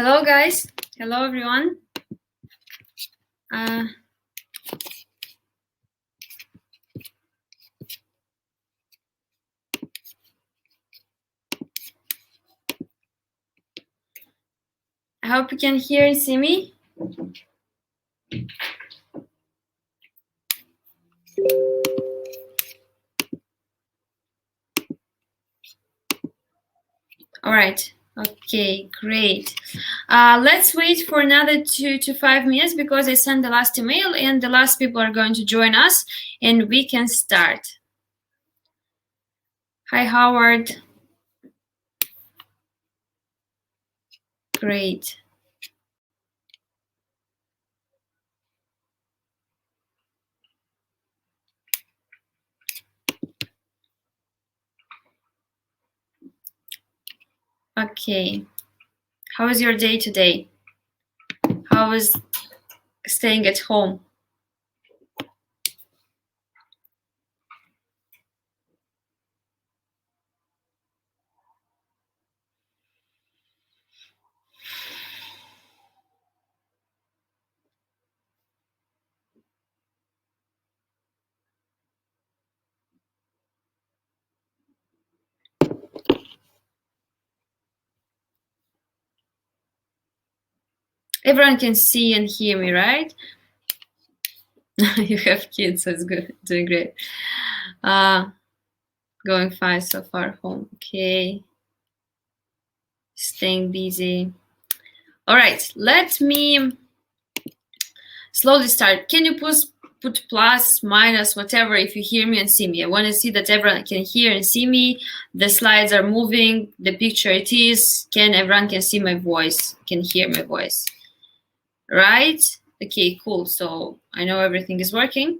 Hello, guys. Hello, everyone. I hope you can hear and see me. All right. Okay, great. Let's wait for another 2 to 5 minutes because I sent the last email and the last people are going to join us and we can start. Hi, Howard. Great. Okay. How was your day today? How was staying at home? Everyone can see and hear me, right? You have kids, so it's good. Doing great. Going fine so far home. Okay. Staying busy. All right, let me slowly start. Can you put plus, minus, whatever if you hear me and see me? I want to see that everyone can hear and see me. The slides are moving, the picture it is. Everyone can see my voice, can hear my voice. Right? Okay, cool. So I know everything is working.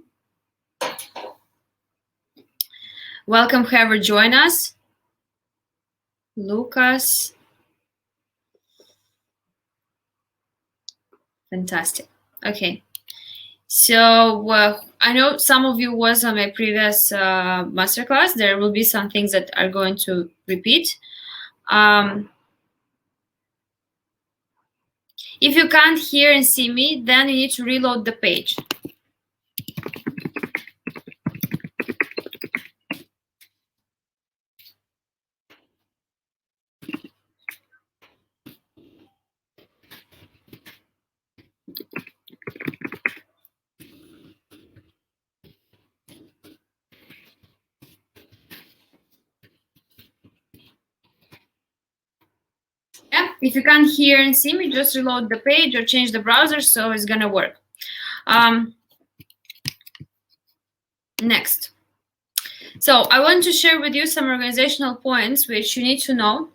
Welcome, whoever join us. Lucas. Fantastic. Okay. So I know some of you was on my previous masterclass. There will be some things that are going to repeat. If you can't hear and see me, then you need to reload the page. Yeah, if you can't hear and see me, just reload the page or change the browser, so it's gonna work. Next. So I want to share with you some organizational points which you need to know.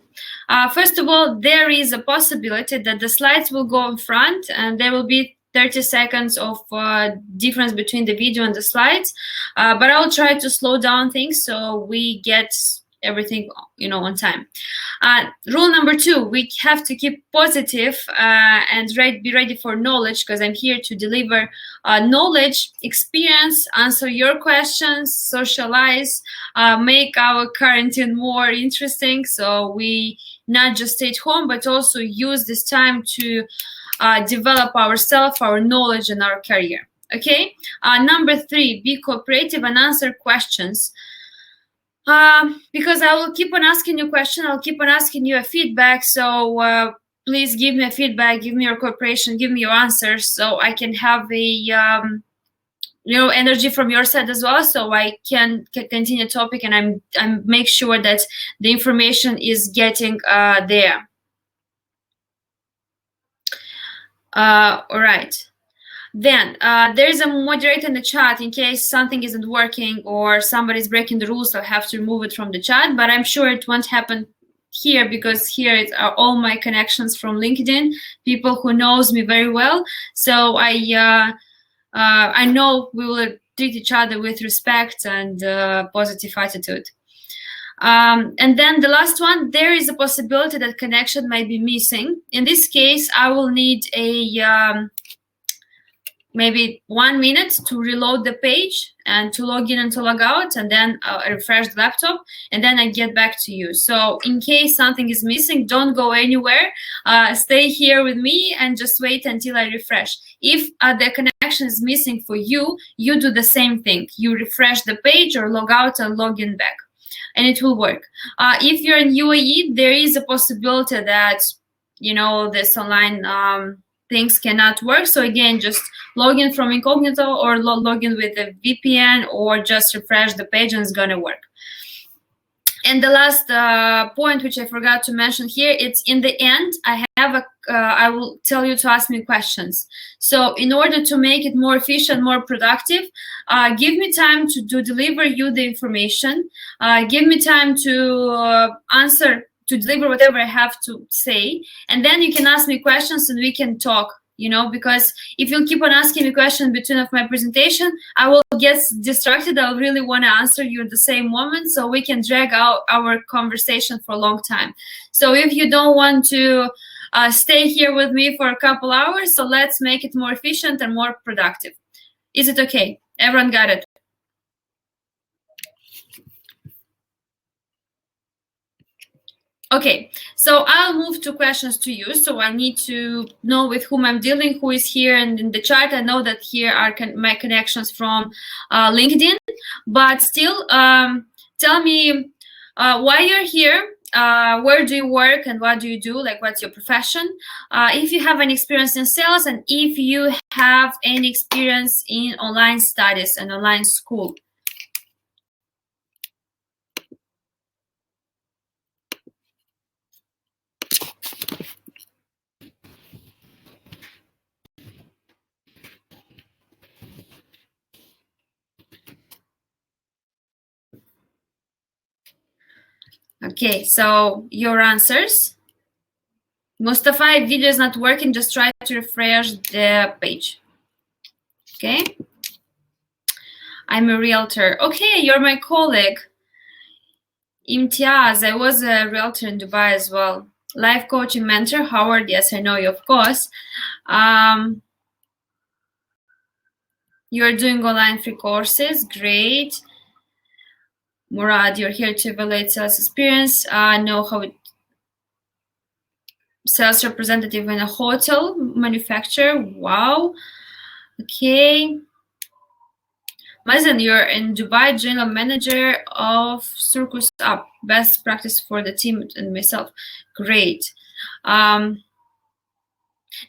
First of all, there is a possibility that the slides will go in front and there will be 30 seconds of difference between the video and the slides, but I'll try to slow down things so we get everything on time. Rule number 2, we have to keep positive and be ready for knowledge, because I'm here to deliver knowledge, experience, answer your questions, socialize, make our quarantine more interesting, so we not just stay at home but also use this time to develop ourselves, our knowledge, and our career. Okay. Number 3, be cooperative and answer questions. Because I will keep on asking you questions, I'll keep on asking you a feedback. So please give me a feedback, give me your cooperation, give me your answers, so I can have a energy from your side as well, so I can continue the topic and I'm make sure that the information is getting there. All right. Then there's a moderator in the chat in case something isn't working or somebody's breaking the rules, so I have to remove it from the chat, but I'm sure it won't happen here because here are all my connections from LinkedIn, people who knows me very well. So I know we will treat each other with respect and positive attitude. And then the last one, there is a possibility that connection might be missing. In this case, I will need a maybe 1 minute to reload the page and to log in and to log out, and then refresh the laptop, and then I get back to you. So in case something is missing, don't go anywhere. Stay here with me and just wait until I refresh. If the connection is missing for you, you do the same thing. You refresh the page or log out and log in back, and it will work. If you're in UAE, there is a possibility that, you know, this online things cannot work. So again, just log in from incognito, or log in with a VPN, or just refresh the page and it's gonna work. And the last point, which I forgot to mention here, it's in the end, I will tell you to ask me questions. So in order to make it more efficient, more productive, give me time to deliver you the information. Give me time to deliver whatever I have to say. And then you can ask me questions and we can talk, you know, because if you keep on asking me questions between of my presentation, I will get distracted. I'll really want to answer you at the same moment, so we can drag out our conversation for a long time. So if you don't want to stay here with me for a couple hours, so let's make it more efficient and more productive. Is it okay? Everyone got it? Okay, so I'll move to questions to you. So I need to know with whom I'm dealing, who is here, and in the chat, I know that here are my connections from LinkedIn. But still, tell me why you're here, where do you work, and what do you do? Like, what's your profession? If you have any experience in sales, and if you have any experience in online studies and online school. Okay, so your answers. Mustafa, if video is not working, just try to refresh the page. Okay. I'm a realtor. Okay, you're my colleague. Imtiaz, I was a realtor in Dubai as well. Life coaching mentor, Howard, yes, I know you, of course. You're doing online free courses, great. Murad, you're here to evaluate sales experience. Know how it sales representative in a hotel manufacturer. Wow. Okay. Mazen, you're in Dubai, general manager of Circus Up. Best practice for the team and myself. Great.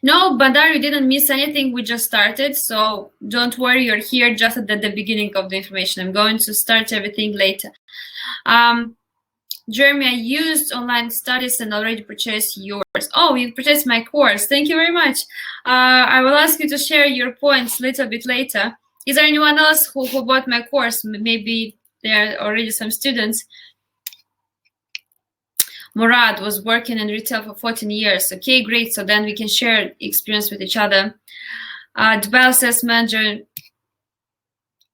No, Bandar, you didn't miss anything. We just started, so don't worry. You're here just at the beginning of the information. I'm going to start everything later. Jeremy, I used online studies and already purchased yours. Oh, you purchased my course. Thank you very much. I will ask you to share your points a little bit later. Is there anyone else who bought my course? Maybe there are already some students. Murad was working in retail for 14 years. Okay, great. So then we can share experience with each other. Dubai sales manager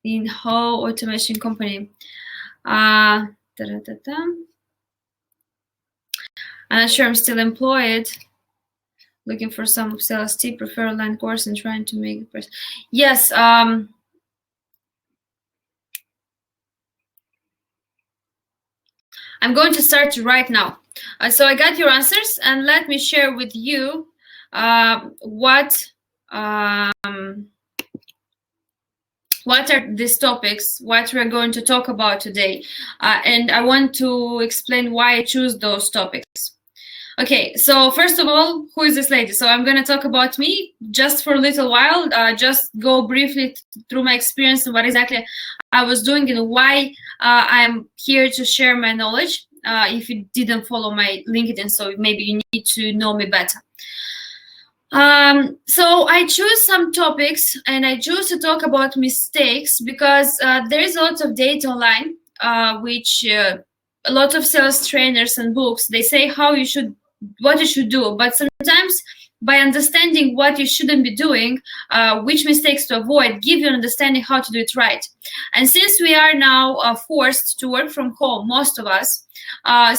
in whole automation company. I'm not sure I'm still employed. Looking for some sales tip, prefer online course and trying to make it. Yes. I'm going to start right now. So I got your answers, and let me share with you what are these topics, what we're going to talk about today. And I want to explain why I choose those topics. Okay, so first of all, who is this lady? So I'm going to talk about me just for a little while, just go briefly through my experience and what exactly I was doing and why I'm here to share my knowledge. If you didn't follow my LinkedIn, so maybe you need to know me better. So I choose some topics, and I choose to talk about mistakes because there is a lot of data online, which a lot of sales trainers and books, they say what you should do, but sometimes by understanding what you shouldn't be doing, which mistakes to avoid, give you an understanding how to do it right. And since we are now forced to work from home, most of us,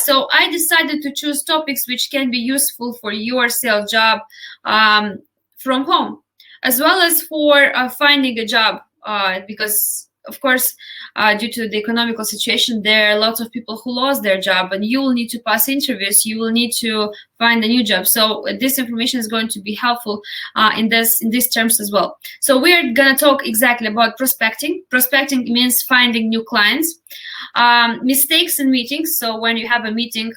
so I decided to choose topics which can be useful for your sales job from home. as well as for finding a job, because of course, due to the economical situation, there are lots of people who lost their job, and you will need to pass interviews. You will need to find a new job. So this information is going to be helpful in these terms as well. So we are going to talk exactly about prospecting. Prospecting means finding new clients. Mistakes in meetings. So when you have a meeting,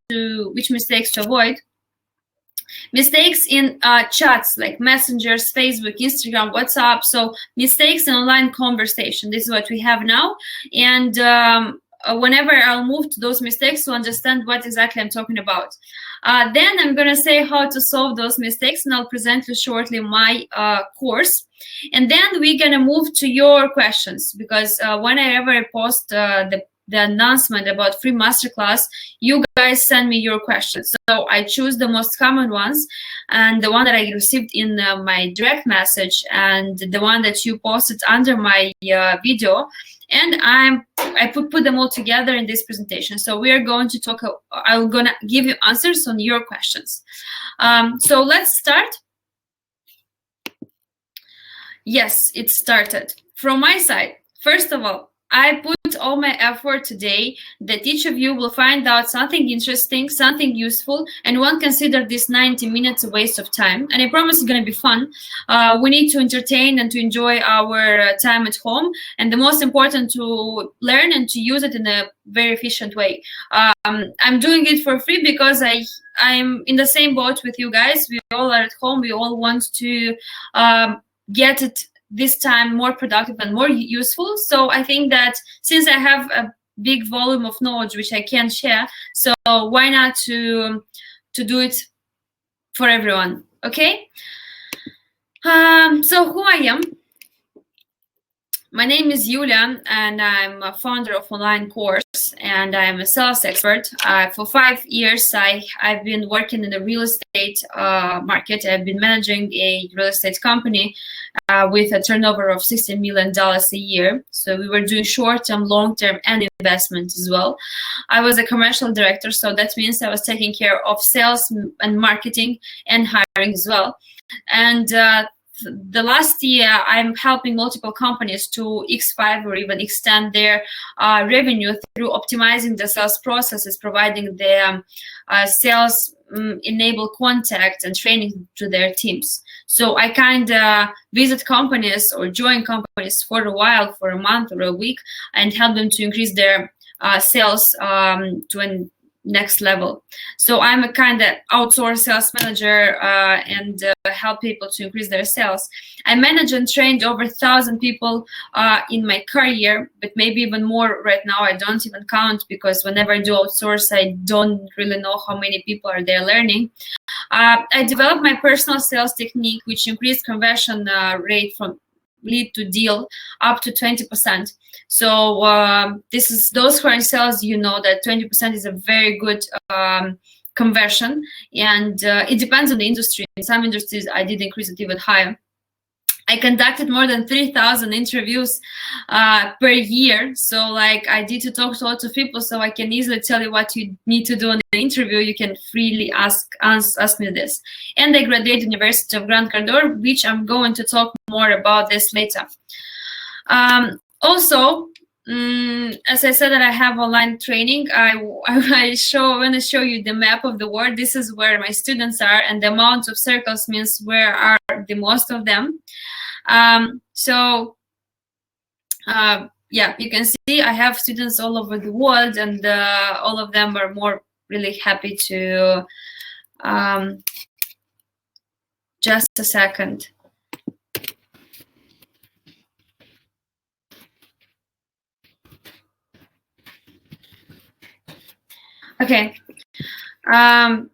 which mistakes to avoid. Mistakes in chats like messengers, Facebook, Instagram, WhatsApp. So mistakes in online conversation. This is what we have now. And whenever I'll move to those mistakes to understand what exactly I'm talking about. Then I'm going to say how to solve those mistakes, and I'll present you shortly my course. And then we're going to move to your questions, because whenever I post the announcement about free masterclass, you guys send me your questions. So I choose the most common ones, and the one that I received in my direct message, and the one that you posted under my video, and I put them all together in this presentation. So we are going to talk. I'm gonna give you answers on your questions. So let's start. Yes, it started. From my side, first of all, I put all my effort today that each of you will find out something interesting, something useful, and won't consider this 90 minutes a waste of time. And I promise it's going to be fun. We need to entertain and to enjoy our time at home. And the most important, to learn and to use it in a very efficient way. I'm doing it for free because I'm in the same boat with you guys. We all are at home. We all want to get it this time more productive and more useful. So I think that since I have a big volume of knowledge which I can share, so why not to do it for everyone? Okay. So who I am? My name is Iulia, and I'm a founder of online course, and I'm a sales expert. For 5 years, I've been working in the real estate market. I've been managing a real estate company with a turnover of $16 million a year. So we were doing short-term, long-term, and investment as well. I was a commercial director, so that means I was taking care of sales and marketing and hiring as well. And the last year, I'm helping multiple companies to X5 or even extend their revenue through optimizing the sales processes, providing their sales enable contact and training to their teams. So I kind of visit companies or join companies for a while, for a month or a week, and help them to increase their sales to a next level. So I'm a kind of outsourced sales manager and help people to increase their sales. I manage and trained over 1,000 people in my career, but maybe even more right now. I don't even count, because whenever I do outsource, I don't really know how many people are there learning. I developed my personal sales technique, which increased conversion rate from lead to deal up to 20%. So this is those who are in sales, you know that 20% is a very good conversion, and it depends on the industry. In some industries, I did increase it even higher. I conducted more than 3,000 interviews per year. So like I did to talk to lots of people, so I can easily tell you what you need to do in the interview. You can freely ask me this. And I graduated University of Grand Cardor, which I'm going to talk more about this later. Also, as I said that I have online training, I want to show you the map of the world. This is where my students are, and the amount of circles means where are the most of them. Yeah, you can see I have students all over the world, and all of them are really happy to. Just a second. Okay.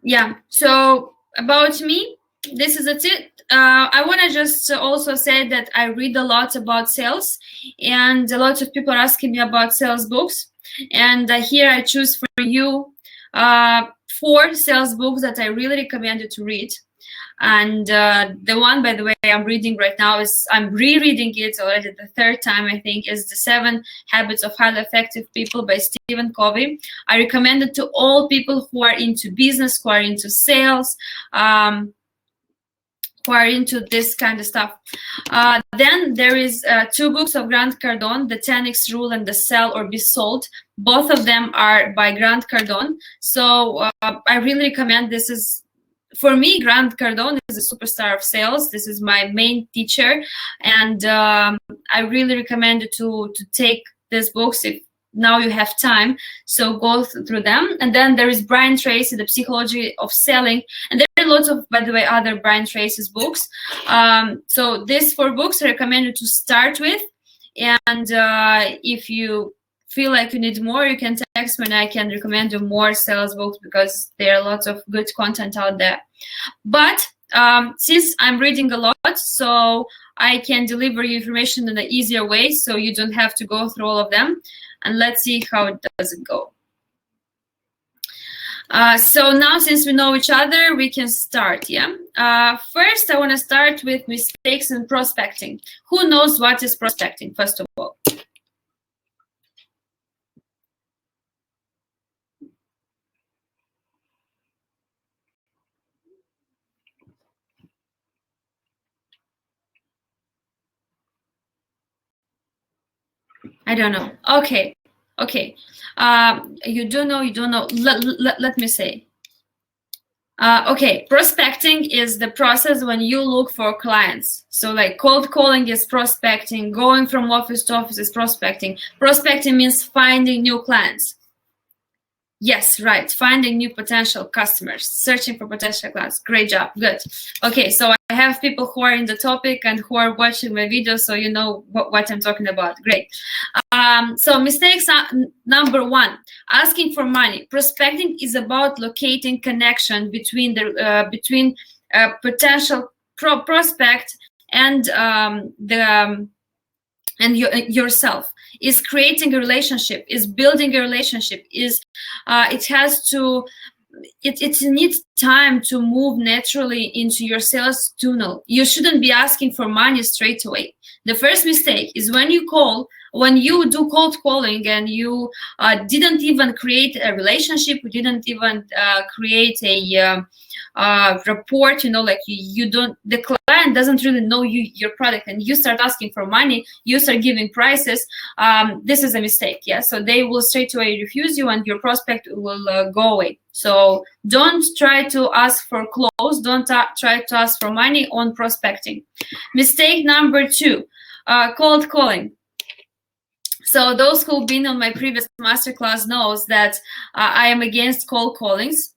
Yeah, so about me, this is it. I want to just also say that I read a lot about sales, and a lot of people are asking me about sales books. And here I choose for you 4 sales books that I really recommend you to read. And the one, by the way, I'm reading right now I'm rereading it already the 3rd time, I think, is The 7 Habits of Highly Effective People by Stephen Covey. I recommend it to all people who are into business, who are into sales, who are into this kind of stuff. Then there is 2 books of Grant Cardone, The 10x Rule and The Sell or Be Sold. Both of them are by Grant Cardone. So I really recommend. This is, for me, Grant Cardone is a superstar of sales. This is my main teacher, and I really recommend you to take these books if now you have time. So go through them. And then there is Brian Tracy, The Psychology of Selling, and there are lots of, by the way, other Brian Tracy's books. So these 4 books I recommend you to start with, and if you feel like you need more, you can text me and I can recommend you more sales books, because there are lots of good content out there. But since I'm reading a lot, so I can deliver you information in an easier way, so you don't have to go through all of them. And let's see how it does go. So now, since we know each other, we can start. Yeah. First, I want to start with mistakes in prospecting. Who knows what is prospecting, first of all? I don't know. Okay. You don't know. Let me say. Okay, prospecting is the process when you look for clients. So like cold calling is prospecting, going from office to office is prospecting. Prospecting means finding new clients. Yes, right. Finding new potential customers, searching for potential clients. Great job. Good. Okay, so I have people who are in the topic and who are watching my video, so you know what I'm talking about. Great. So mistakes number 1, asking for money. Prospecting is about locating connection between the potential prospect and yourself. Is creating a relationship, is building a relationship, is it needs time to move naturally into your sales tunnel. You shouldn't be asking for money straight away. The first mistake is when you do cold calling and you didn't even create a relationship, you didn't even create a report, like the client doesn't really know your product, and you start asking for money, you start giving prices. This is a mistake. Yeah, so they will straight away refuse you and your prospect will go away. So don't try to ask for close, don't try to ask for money on prospecting. Mistake number 2, cold calling. So those who've been on my previous masterclass knows that I am against cold callings.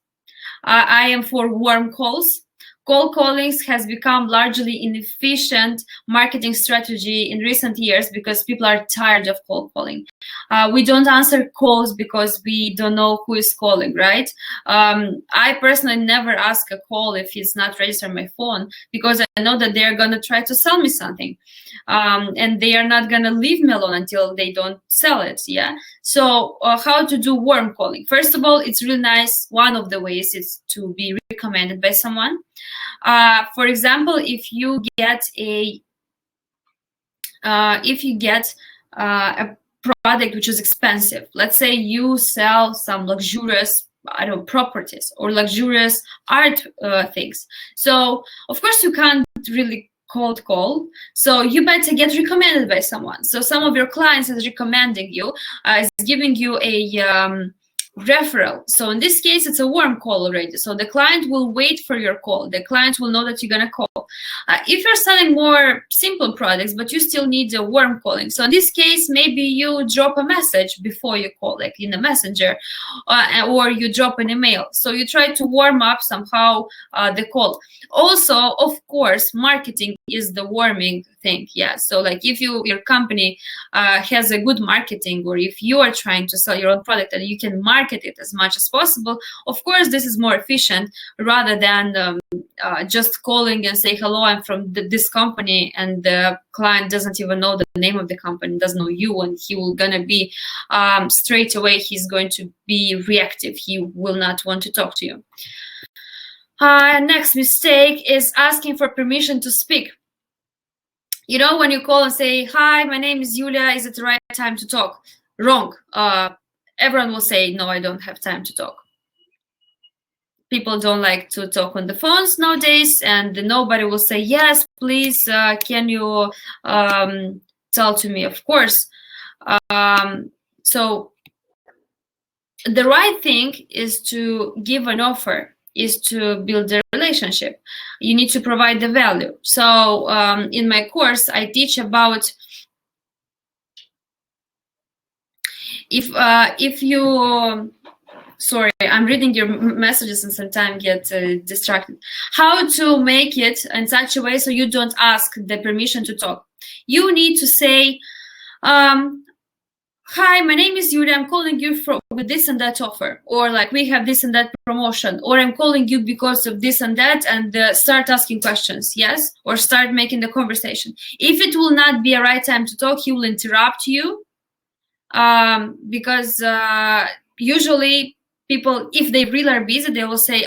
I am for warm calls. Cold callings has become largely inefficient marketing strategy in recent years because people are tired of cold calling. We don't answer calls because we don't know who is calling, right? I personally never ask a call if it's not registered on my phone, because I know that they're going to try to sell me something. And they are not going to leave me alone until they don't sell it. Yeah. So how to do warm calling? First of all, it's really nice. One of the ways is to be recommended by someone. For example, if you get a product which is expensive, let's say you sell some luxurious, properties or luxurious art things. So of course you can't really cold call, so you better get recommended by someone. So some of your clients is recommending you, is giving you a referral. So in this case, it's a warm call already. So the client will wait for your call. The client will know that you're going to call. If you're selling more simple products, but you still need a warm calling. So in this case, maybe you drop a message before you call, like in a messenger, or you drop an email. So you try to warm up somehow the call. Also, of course, marketing is the warming thing. Yeah. So like if your company has a good marketing, or if you are trying to sell your own product and you can market it as much as possible, of course, this is more efficient rather than just calling and say, hello, I'm from this company, and the client doesn't even know the name of the company, doesn't know you, and he will gonna be straight away, he's going to be reactive. He will not want to talk to you. Next mistake is asking for permission to speak. You know, when you call and say, hi, my name is Iulia, is it the right time to talk? Wrong. Everyone will say, no, I don't have time to talk. people don't like to talk on the phones nowadays, and nobody will say, yes, please, can you tell to me? Of course. So the right thing is to give an offer, is to build a relationship. You need to provide the value. So in my course, I teach about if you sorry, I'm reading your messages and sometimes get distracted. How to make it in such a way so you don't ask the permission to talk. You need to say, hi, my name is Iulia. I'm calling you with this and that offer, or like we have this and that promotion, or I'm calling you because of this and that, and start asking questions, yes, or start making the conversation. If it will not be a right time to talk, he will interrupt you, because usually people, if they really are busy, they will say,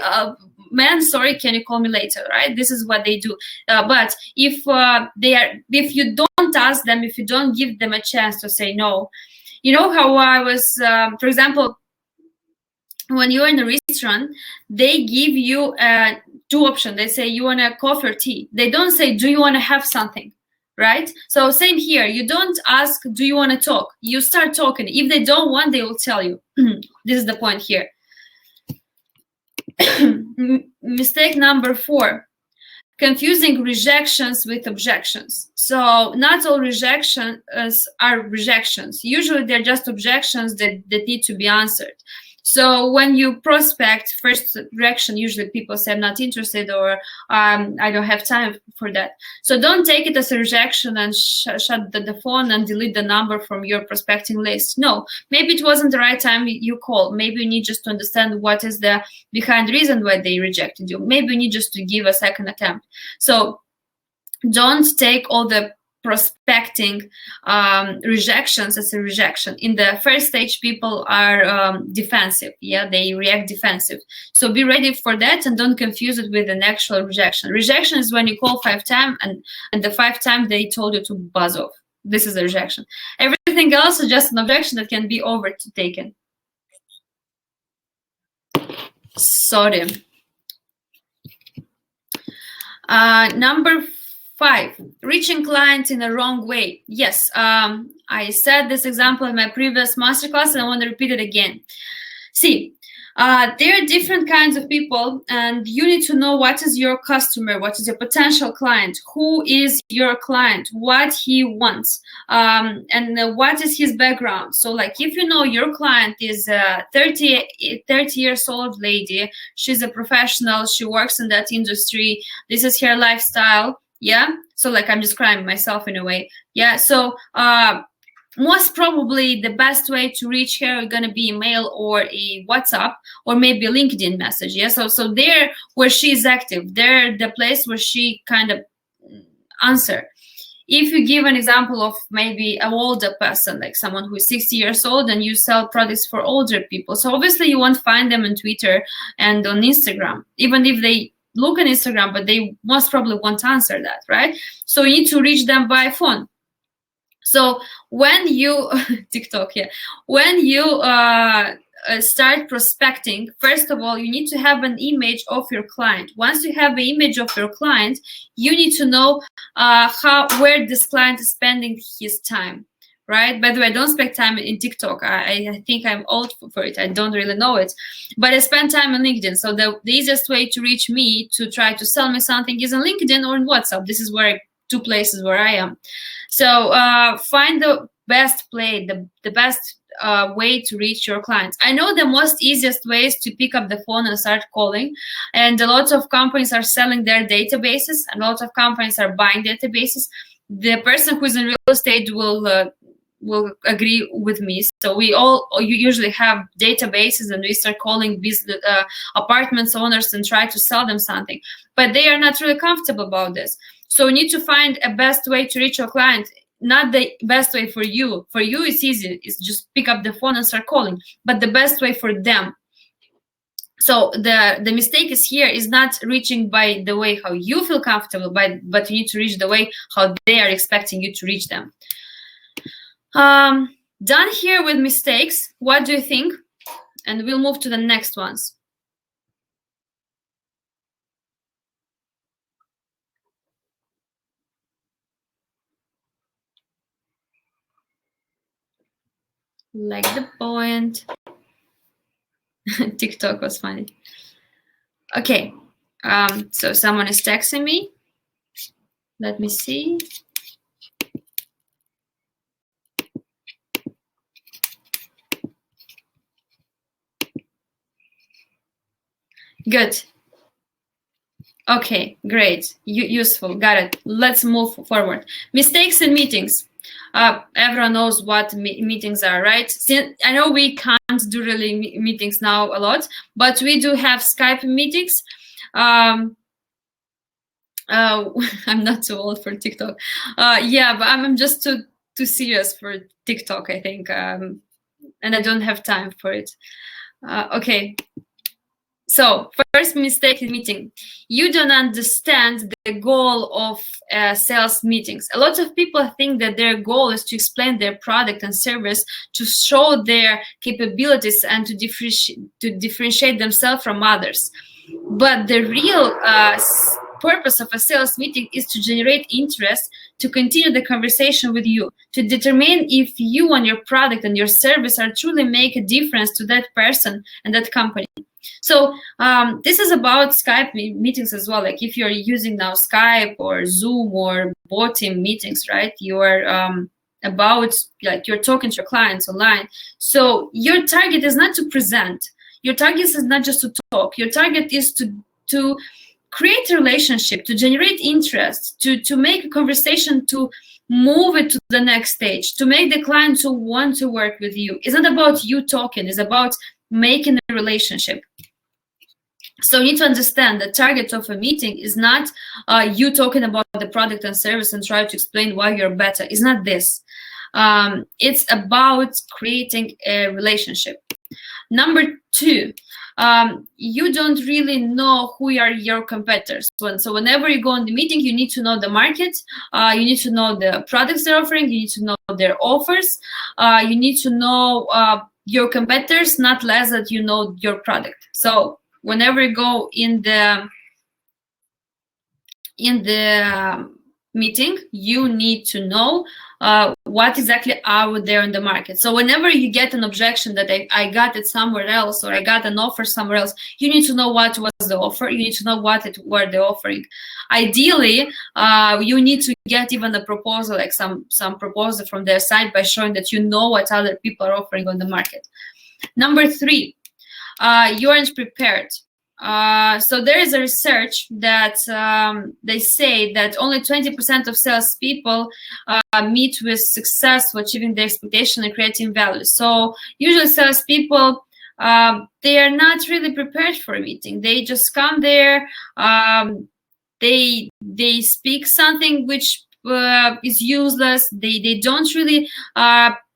man, sorry, can you call me later, right? This is what they do. But if if you don't ask them, if you don't give them a chance to say no, you know how I was, for example, when you're in a restaurant, they give you two options. They say, you want a coffee or tea? They don't say, do you want to have something? Right? So same here. You don't ask, do you want to talk? You start talking. If they don't want, they will tell you. This is the point here. Mistake number 4. Confusing rejections with objections. So not all rejections are rejections. Usually they're just objections that need to be answered. So when you prospect, first reaction, usually people say, I'm not interested, or I don't have time for that. So don't take it as a rejection and shut the phone and delete the number from your prospecting list. No, maybe it wasn't the right time you called. Maybe you need just to understand what is the behind reason why they rejected you. Maybe you need just to give a second attempt. So don't take all the prospecting rejections as a rejection. In the first stage, people are defensive. Yeah, they react defensive. So be ready for that and don't confuse it with an actual rejection. Rejection is when you call 5 times and the 5th time they told you to buzz off. This is a rejection. Everything else is just an objection that can be overtaken. Sorry. Number 5, reaching clients in a wrong way. Yes, I said this example in my previous masterclass and I want to repeat it again. See, there are different kinds of people, and you need to know what is your customer, what is your potential client, who is your client, what he wants, and what is his background. So like if you know your client is a 30 years old lady, she's a professional, she works in that industry, this is her lifestyle. Yeah, so like I'm describing myself in a way. Yeah, so most probably the best way to reach her is going to be email or a WhatsApp or maybe a LinkedIn message. Yeah, so there where she is active, there the place where she kind of answer. If you give an example of maybe an older person, like someone who is 60 years old and you sell products for older people, so obviously you won't find them on Twitter and on Instagram, even if they look on Instagram, but they most probably won't answer that, right? So you need to reach them by phone. So when you TikTok, yeah, when you start prospecting, first of all, you need to have an image of your client. Once you have an image of your client, you need to know where this client is spending his time. Right? By the way, I don't spend time in TikTok. I think I'm old for it. I don't really know it. But I spend time on LinkedIn. So the easiest way to reach me to try to sell me something is on LinkedIn or on WhatsApp. This is where 2 places where I am. So find the best play, the best way to reach your clients. I know the most easiest way is to pick up the phone and start calling. And a lot of companies are selling their databases, and a lot of companies are buying databases. The person who's in real estate will agree with me. So you usually have databases and we start calling business apartments owners and try to sell them something, but they are not really comfortable about this. So you need to find a best way to reach your client, not the best way for you. For you, it's easy. It's just pick up the phone and start calling, but the best way for them. So the mistake is here is not reaching by the way how you feel comfortable, but you need to reach the way how they are expecting you to reach them. Done here with mistakes. What do you think? And we'll move to the next ones. Like the point. TikTok was funny. Okay. So someone is texting me. Let me see. Good. Okay, great. Useful. Got it. Let's move forward. Mistakes in meetings. Everyone knows what meetings are, right? I know we can't do really meetings now a lot, but we do have Skype meetings. I'm not too old for TikTok. Yeah, but I'm just too serious for TikTok, I think, and I don't have time for it. Okay. So first mistake in meeting, you don't understand the goal of sales meetings. A lot of people think that their goal is to explain their product and service, to show their capabilities and to differentiate themselves from others. But the real purpose of a sales meeting is to generate interest, to continue the conversation with you, to determine if you and your product and your service are truly make a difference to that person and that company. So this is about Skype meetings as well. Like if you're using now Skype or Zoom or bot team meetings, right? You are about, like, you're talking to your clients online. So your target is not to present. Your target is not just to talk. Your target is to create a relationship, to generate interest, to make a conversation, to move it to the next stage, to make the client to want to work with you. It's not about you talking. It's about making a relationship. So you need to understand the target of a meeting is not you talking about the product and service and try to explain why you're better. It's not this. It's about creating a relationship. Number two, you don't really know who are your competitors. So whenever you go on the meeting, you need to know the market. You need to know the products they're offering. You need to know their offers. You need to know your competitors, not less that you know your product. So whenever you go in the meeting, you need to know what exactly out there in the market. So whenever you get an objection that I got it somewhere else or I got an offer somewhere else, you need to know what was the offer. You need to know what were they offering. Ideally, you need to get even a proposal, like some proposal from their side, by showing that you know what other people are offering on the market. Number three, you aren't prepared. So there is a research that they say that only 20% of salespeople meet with success for achieving their expectation and creating value. So usually salespeople, they are not really prepared for a meeting. They just come there, they speak something which is useless. They don't really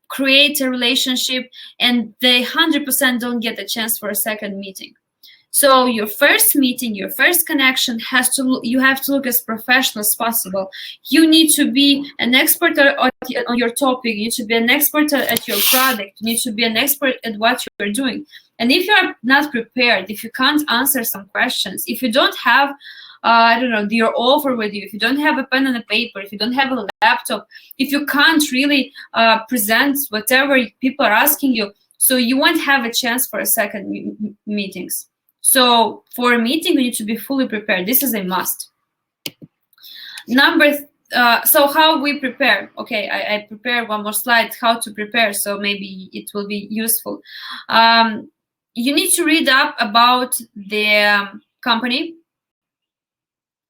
create a relationship, and they 100% don't get a chance for a second meeting. So your first meeting, your first connection you have to look as professional as possible. You need to be an expert on your topic. You need to be an expert at your product. You need to be an expert at what you're doing. And if you're not prepared, if you can't answer some questions, if you don't have I don't know, your offer with you, if you don't have a pen and a paper, if you don't have a laptop, if you can't really present whatever people are asking you, so you won't have a chance for a second meetings. So for a meeting, you need to be fully prepared. This is a must. So how we prepare? Okay, I prepare one more slide, how to prepare, so maybe it will be useful. You need to read up about the company.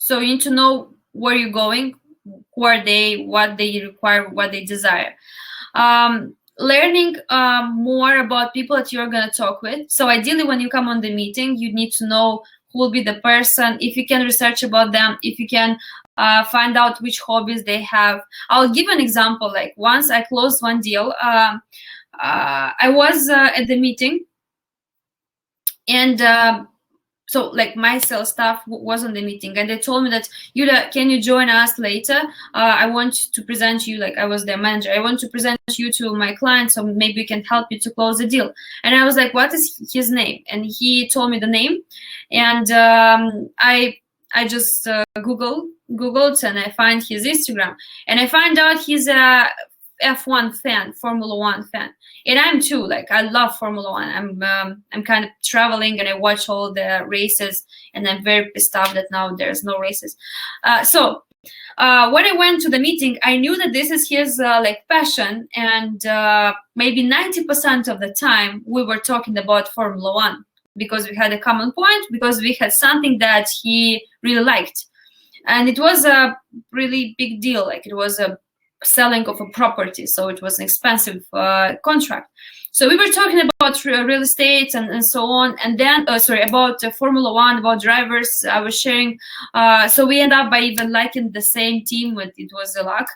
So you need to know where you're going, who are they, what they require, what they desire. Learning more about people that you're going to talk with. So ideally, when you come on the meeting, you need to know who will be the person, if you can research about them, if you can find out which hobbies they have. I'll give an example. Like once I closed one deal, I was at the meeting, and so like my sales staff was on the meeting, and they told me that, Iulia, can you join us later? I want to present you, like I was their manager, I want to present you to my client, so maybe we can help you to close the deal. And I was like, what is his name? And he told me the name, and I just Googled and I find his Instagram, and I find out he's a F1 fan, Formula One fan, and I'm too. Like, I love Formula One. I'm kind of traveling and I watch all the races, and I'm very pissed off that now there's no races. When I went to the meeting, I knew that this is his like passion, and maybe 90% of the time we were talking about Formula One because we had a common point, because we had something that he really liked, and it was a really big deal. Like, it was a selling of a property, so it was an expensive contract. So we were talking about real estate and so on, and then about Formula One, about drivers. I was sharing, so we end up by even liking the same team. But it was a luck,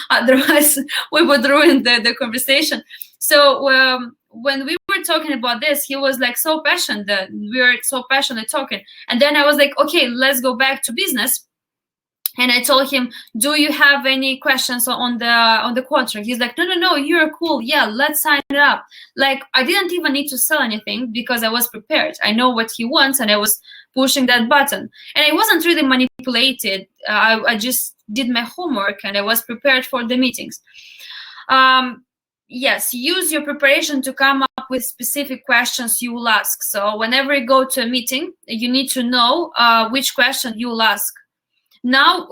otherwise we would ruin the conversation. So when we were talking about this, he was like so passionate. We were so passionate talking, and then I was like, okay, let's go back to business. And I told him, do you have any questions on the contract? He's like, no, you're cool. Yeah, let's sign it up. Like, I didn't even need to sell anything because I was prepared. I know what he wants, and I was pushing that button. And I wasn't really manipulated. I just did my homework, and I was prepared for the meetings. Yes, use your preparation to come up with specific questions you will ask. So whenever you go to a meeting, you need to know which question you will ask. Now,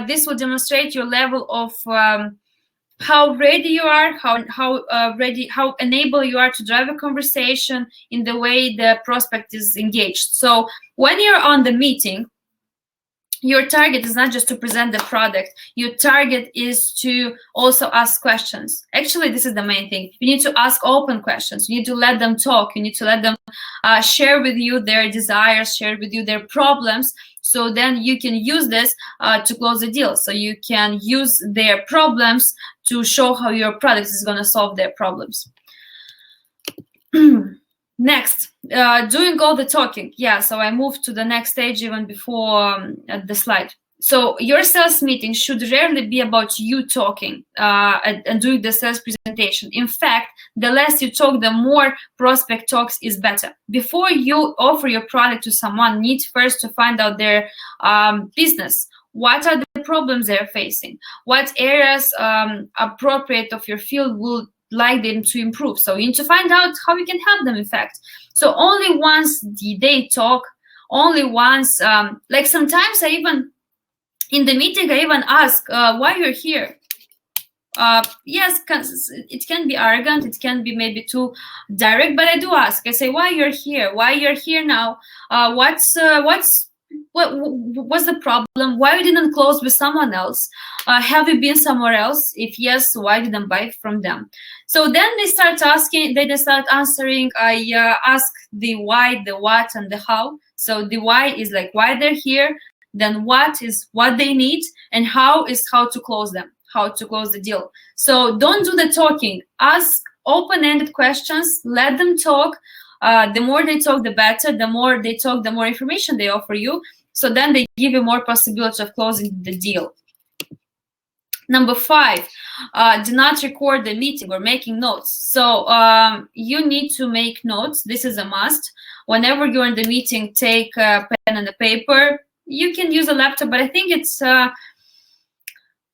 this will demonstrate your level of how ready you are, how enabled you are to drive a conversation in the way the prospect is engaged. So when you're on the meeting, your target is not just to present the product. Your target is to also ask questions. Actually, this is the main thing. You need to ask open questions. You need to let them talk. You need to let them share with you their desires, share with you their problems. So then you can use this to close the deal. So you can use their problems to show how your product is going to solve their problems. Next, doing all the talking. Yeah, so I moved to the next stage even before the slide. So your sales meeting should rarely be about you talking and doing the sales presentation. In fact, the less you talk, the more prospect talks is better. Before you offer your product to someone, you need first to find out their business. What are the problems they're facing? What areas appropriate of your field will like them to improve? So you need to find out how you can help them, in fact. So only once they talk, only once, like sometimes I even, in the meeting, I even ask, why you're here? Yes, it can be arrogant, it can be maybe too direct, but I do ask. I say, why you're here? Why you're here now? What's the problem? Why you didn't close with someone else? Have you been somewhere else? If yes, why didn't buy from them? So then they start asking, they start answering. I ask the why, the what, and the how. So the why is like why they're here. Then what is what they need, and how is how to close them, how to close the deal. So don't do the talking. Ask open-ended questions. Let them talk. The more they talk, the better. The more they talk, the more information they offer you. So then they give you more possibility of closing the deal. Number 5, do not record the meeting or making notes. So you need to make notes. This is a must. Whenever you're in the meeting, take a pen and a paper. You can use a laptop, but I think it's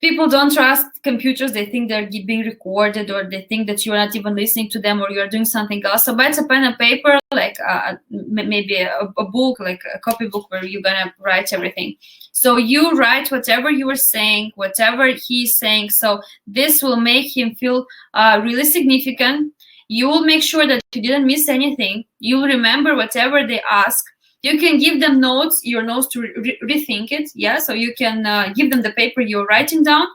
people don't trust computers. They think they're being recorded, or they think that you're not even listening to them, or you're doing something else. So buy a pen and paper, like maybe a book, like a copybook where you're gonna write everything. So you write whatever you were saying, whatever he's saying. So this will make him feel really significant. You will make sure that you didn't miss anything. You will remember whatever they ask. You can give them notes, your notes to rethink it. Yeah, so you can give them the paper you're writing down,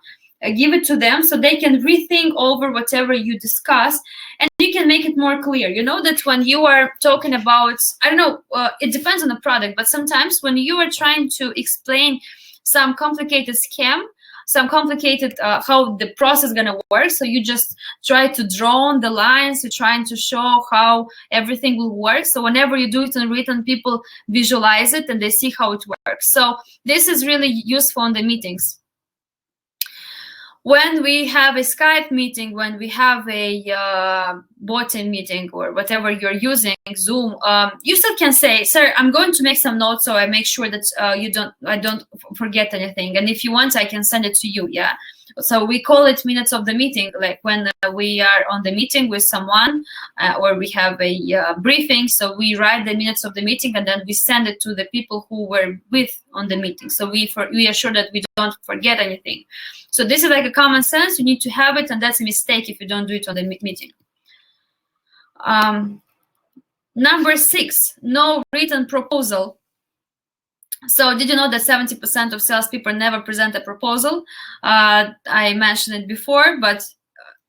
give it to them so they can rethink over whatever you discuss, and you can make it more clear. You know that when you are talking about, I don't know, it depends on the product, but sometimes when you are trying to explain some complicated scam, some complicated how the process is going to work, so you just try to draw on the lines, you're trying to show how everything will work. So whenever you do it in written, people visualize it and they see how it works. So this is really useful in the meetings. When we have a Skype meeting, when we have a bot-in meeting, or whatever you're using, Zoom, you still can say, sir, I'm going to make some notes so I make sure that I don't forget anything. And if you want, I can send it to you, yeah? So we call it minutes of the meeting, like when we are on the meeting with someone or we have a briefing. So we write the minutes of the meeting and then we send it to the people who were with on the meeting. So we are sure that we don't forget anything. So this is like a common sense. You need to have it, and that's a mistake if you don't do it on the meeting. Number 6, no written proposal. So did you know that 70% of salespeople never present a proposal? I mentioned it before, but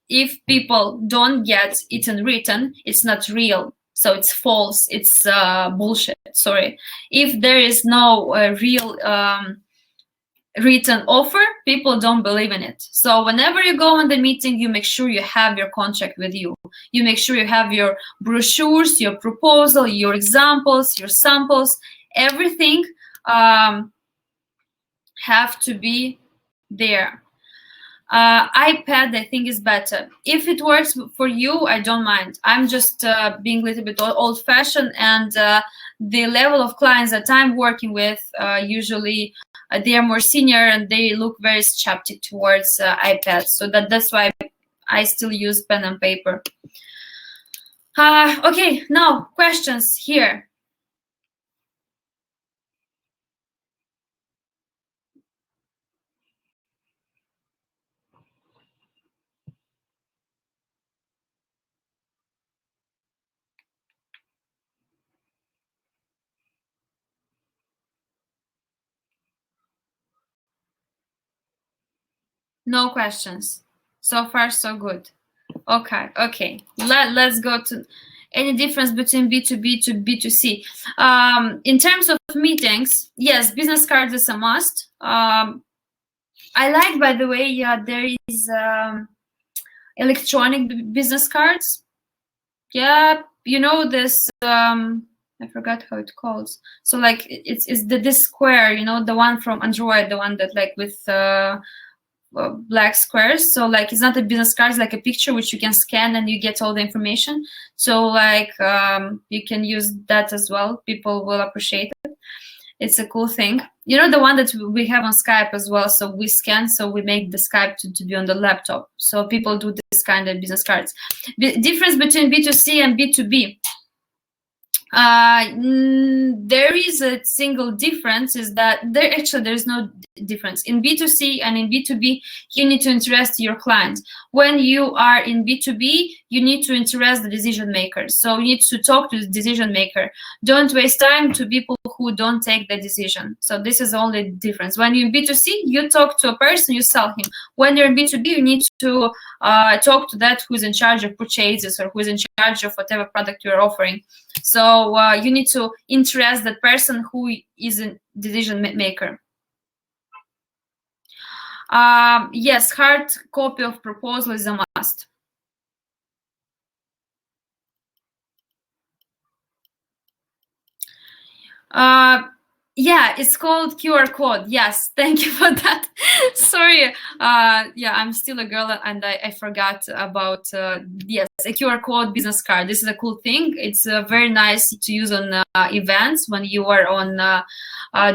if people don't get it in written, it's not real. So it's false. It's bullshit. Sorry. If there is no real written offer, people don't believe in it. So whenever you go on the meeting, you make sure you have your contract with you. You make sure you have your brochures, your proposal, your examples, your samples, everything have to be there. iPad, I think, is better. If it works for you, I don't mind. I'm just being a little bit old-fashioned, and the level of clients that I'm working with, usually they are more senior and they look very skeptic towards iPads. So that's why I still use pen and paper. Okay, now questions here. No questions. So far, so good. Okay. Let's go to any difference between B2B to B2C. In terms of meetings, yes, business cards is a must. I like, by the way, there is electronic business cards. Yeah, you know this. I forgot how it calls. So like it's this square, you know, the one from Android, the one that like with black squares. So like it's not a business card, it's like a picture which you can scan and you get all the information. So like you can use that as well. People will appreciate it. It's a cool thing. You know, the one that we have on Skype as well. So we scan, so we make the Skype to be on the laptop. So people do this kind of business cards. The difference between B2C and B2B. There is a single difference, is that there's no difference. In B2C and in B2B, you need to interest your client. When you are in B2B, you need to interest the decision maker. So you need to talk to the decision maker. Don't waste time to people who don't take the decision. So this is the only difference. When you're in B2C, you talk to a person, you sell him. When you're in B2B, you need to talk to that who's in charge of purchases or who's in charge of whatever product you're offering. So you need to interest that person who is a decision maker. Yes, hard copy of proposal is a must. Yeah, it's called QR code. Yes, thank you for that. Sorry. Yeah, I'm still a girl and I forgot about, yes, a QR code business card. This is a cool thing. It's very nice to use on events when you are on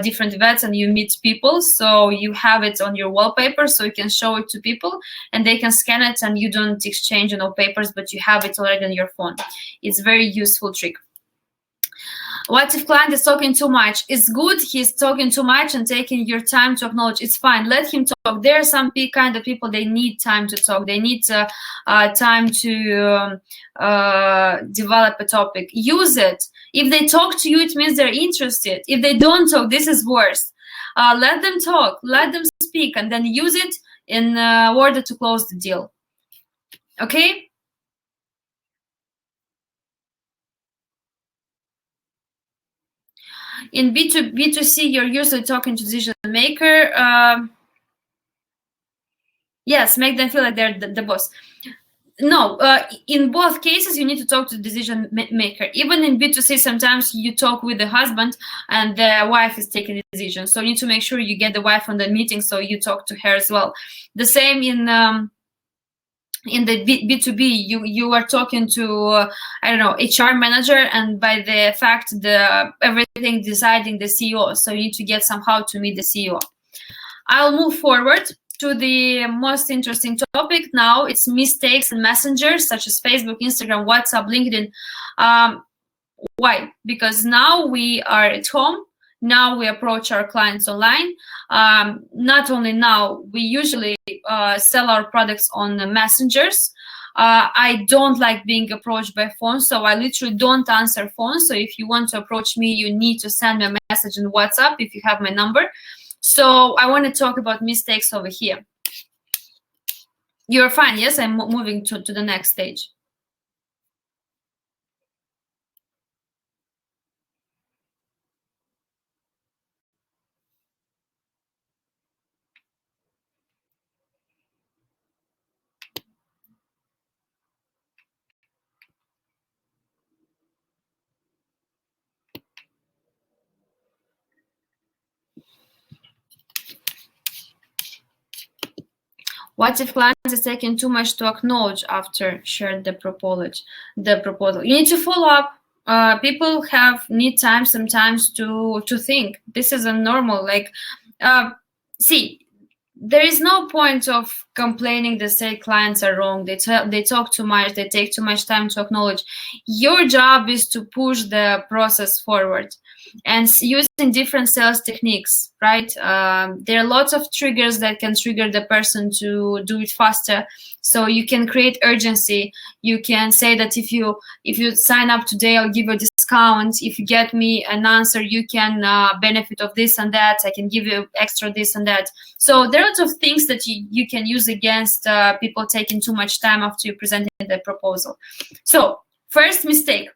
different events and you meet people. So you have it on your wallpaper so you can show it to people and they can scan it and you don't exchange no papers, but you have it already on your phone. It's a very useful trick. What if client is talking too much? It's good he's talking too much and taking your time to acknowledge. It's fine. Let him talk. There are some kind of people, they need time to talk. They need time to develop a topic. Use it. If they talk to you, it means they're interested. If they don't talk, this is worse. Let them talk. Let them speak and then use it in order to close the deal. Okay? In B2C, you're usually talking to decision maker. Yes, make them feel like they're the boss. No, in both cases, you need to talk to the decision maker. Even in B2C, sometimes you talk with the husband and the wife is taking the decision. So you need to make sure you get the wife on the meeting so you talk to her as well. The same in the B2B, you are talking to, I don't know, HR manager, and by the fact, everything deciding the CEO. So you need to get somehow to meet the CEO. I'll move forward. to the most interesting topic now. It's mistakes in messengers such as Facebook, Instagram, WhatsApp, LinkedIn. Why? Because now we are at home. Now we approach our clients online. Not only now, we usually sell our products on the messengers. I don't like being approached by phone, so I literally don't answer phones. So if you want to approach me, you need to send me a message on WhatsApp if you have my number. So I want to talk about mistakes over here. You're fine, yes? I'm moving to the next stage. What if client is taking too much to acknowledge after shared the proposal? You need to follow up. People need time sometimes to think. This is a normal. See, there is no point of complaining that say clients are wrong. They talk too much. They take too much time to acknowledge. Your job is to push the process forward and using different sales techniques, right? There are lots of triggers that can trigger the person to do it faster. So you can create urgency. You can say that if you sign up today, I'll give you a discount. If you get me an answer, you can benefit of this and that. I can give you extra this and that. So there are lots of things that you can use against people taking too much time after you presented the proposal. So first mistake,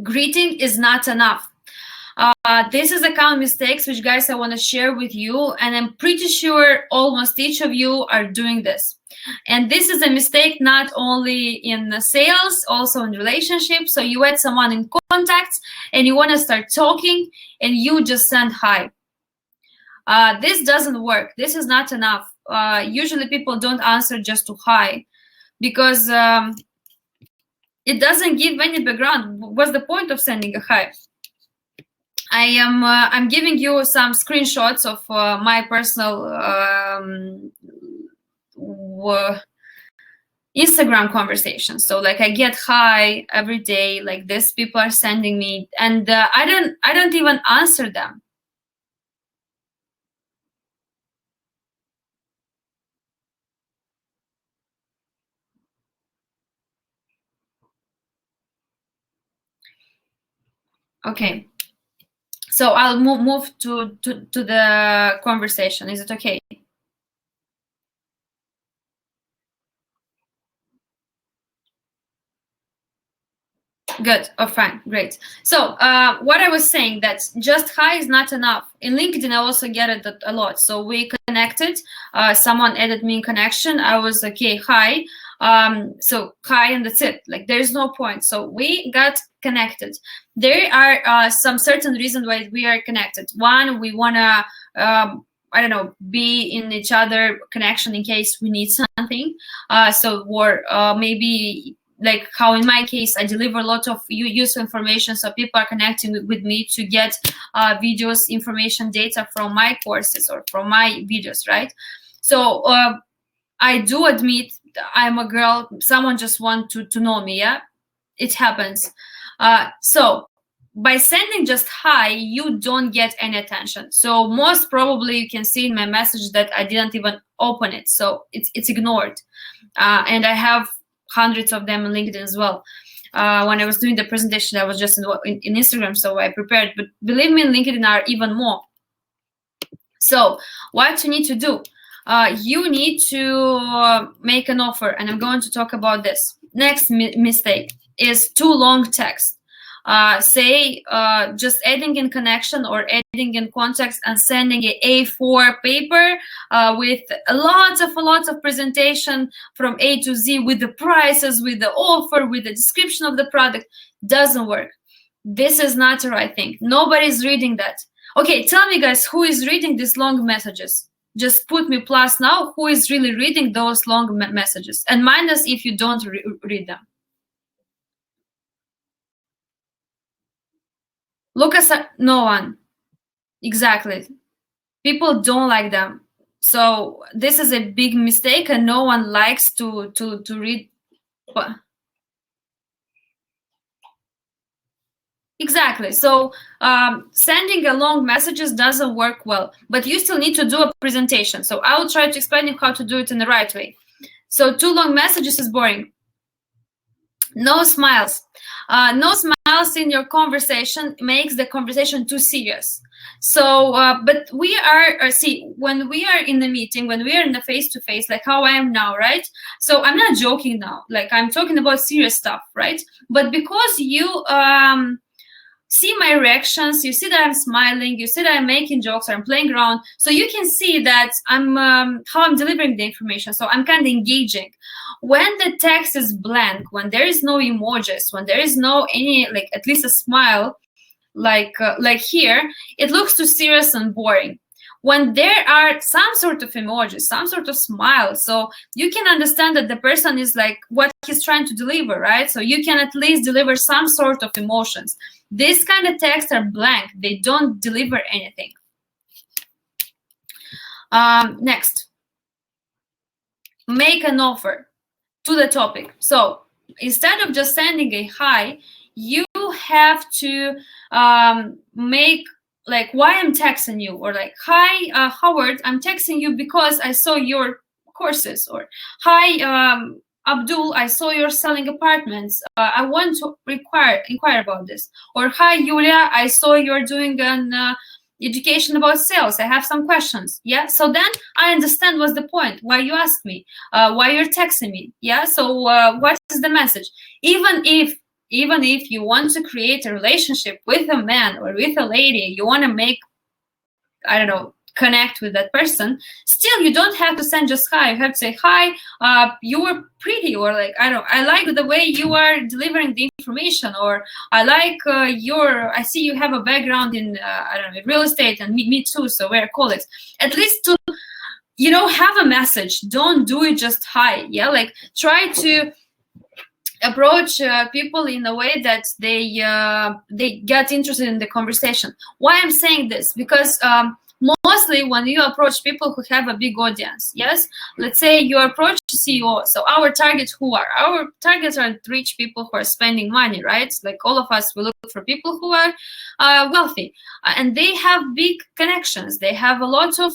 greeting is not enough. This is the common mistakes which, guys, I want to share with you, and I'm pretty sure almost each of you are doing this. And this is a mistake not only in sales, also in relationships. So you add someone in contacts and you want to start talking and you just send hi. This doesn't work. This is not enough. Usually people don't answer just to hi because it doesn't give any background. What's the point of sending a hi? I'm giving you some screenshots of my personal Instagram conversations. So like I get hi every day, like this people are sending me, and I don't even answer them. Okay, so I'll move to the conversation. Is it okay? Good. Oh, fine. Great. So what I was saying, that just hi is not enough. In LinkedIn, I also get it a lot. So we connected. Someone added me in connection. I was like, okay, hi. So hi, and that's it. Like there's no point. So we got connected. There are some certain reasons why we are connected. One, we wanna I don't know, be in each other connection in case we need something. Or maybe like how in my case I deliver a lot of useful information, so people are connecting with me to get videos, information, data from my courses or from my videos, right? So I do admit I'm a girl, someone just want to know me. Yeah, it happens. So by sending just hi, you don't get any attention. So most probably you can see in my message that I didn't even open it, so it's ignored. And I have hundreds of them on LinkedIn as well. When I was doing the presentation, I was just in Instagram, so I prepared. But believe me, in LinkedIn are even more. So what you need to do, you need to make an offer, and I'm going to talk about this. Next mistake is too long text. Just adding in connection or adding in context and sending a A4 paper with lots of presentation from A to Z with the prices, with the offer, with the description of the product. Doesn't work. This is not the right thing. Nobody's reading that. Okay, tell me, guys, who is reading these long messages? Just put me plus now. Who is really reading those long messages? And minus if you don't read them. Lucas, no one. Exactly. People don't like them. So this is a big mistake, and no one likes to read. Exactly. So sending a long messages doesn't work well, but you still need to do a presentation. So I will try to explain you how to do it in the right way. So too long messages is boring. No smiles. No smiles in your conversation makes the conversation too serious. So, but we are, see, when we are in the meeting, when we are in the face-to-face, like how I am now, right? So I'm not joking now, like I'm talking about serious stuff, right? But because you see my reactions, you see that I'm smiling, you see that I'm making jokes or I'm playing around, so you can see that I'm how I'm delivering the information. So I'm kind of engaging. When the text is blank, when there is no emojis, when there is no any, like at least a smile, like here, it looks too serious and boring. When there are some sort of emojis, some sort of smile, so you can understand that the person is like what he's trying to deliver, right? So you can at least deliver some sort of emotions. These kind of texts are blank. They don't deliver anything. Next, make an offer to the topic. So instead of just sending a hi, you have to make like, why I'm texting you, or like, hi Howard, I'm texting you because I saw your courses, or hi Abdul, I saw you're selling apartments, I want to inquire about this, or hi Iulia, I saw you're doing an education about sales, I have some questions. Yeah, so then I understand what's the point, why you ask me, why you're texting me. Yeah, so what is the message? Even if you want to create a relationship with a man or with a lady, you want to make, I don't know, connect with that person, still you don't have to send just hi. You have to say hi, you were pretty, or like, I like the way you are delivering the information, or I like I see you have a background in I don't know, real estate, and me too, so we're colleagues. At least to, you know, have a message. Don't do it just hi. Yeah, like try to approach people in a way that they get interested in the conversation. Why I'm saying this? Because mostly when you approach people who have a big audience, yes, let's say you approach CEO. So our targets are rich people who are spending money, right? Like all of us, we look for people who are wealthy, and they have big connections. They have a lot of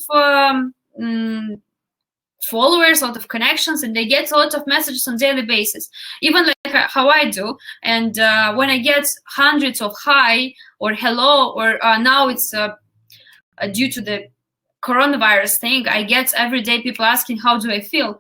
followers, a lot of connections, and they get a lot of messages on daily basis, even like how I do. And when I get hundreds of hi or hello, or now it's due to the coronavirus thing, I get every day people asking how do I feel,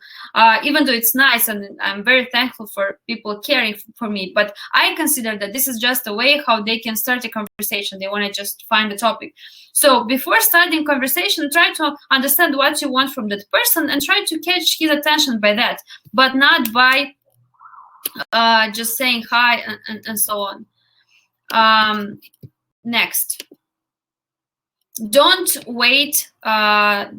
even though it's nice, and I'm very thankful for people caring for me, but I consider that this is just a way how they can start a conversation. They want to just find a topic. So before starting conversation, try to understand what you want from that person and try to catch his attention by that, but not by just saying hi and so on. Next, don't wait the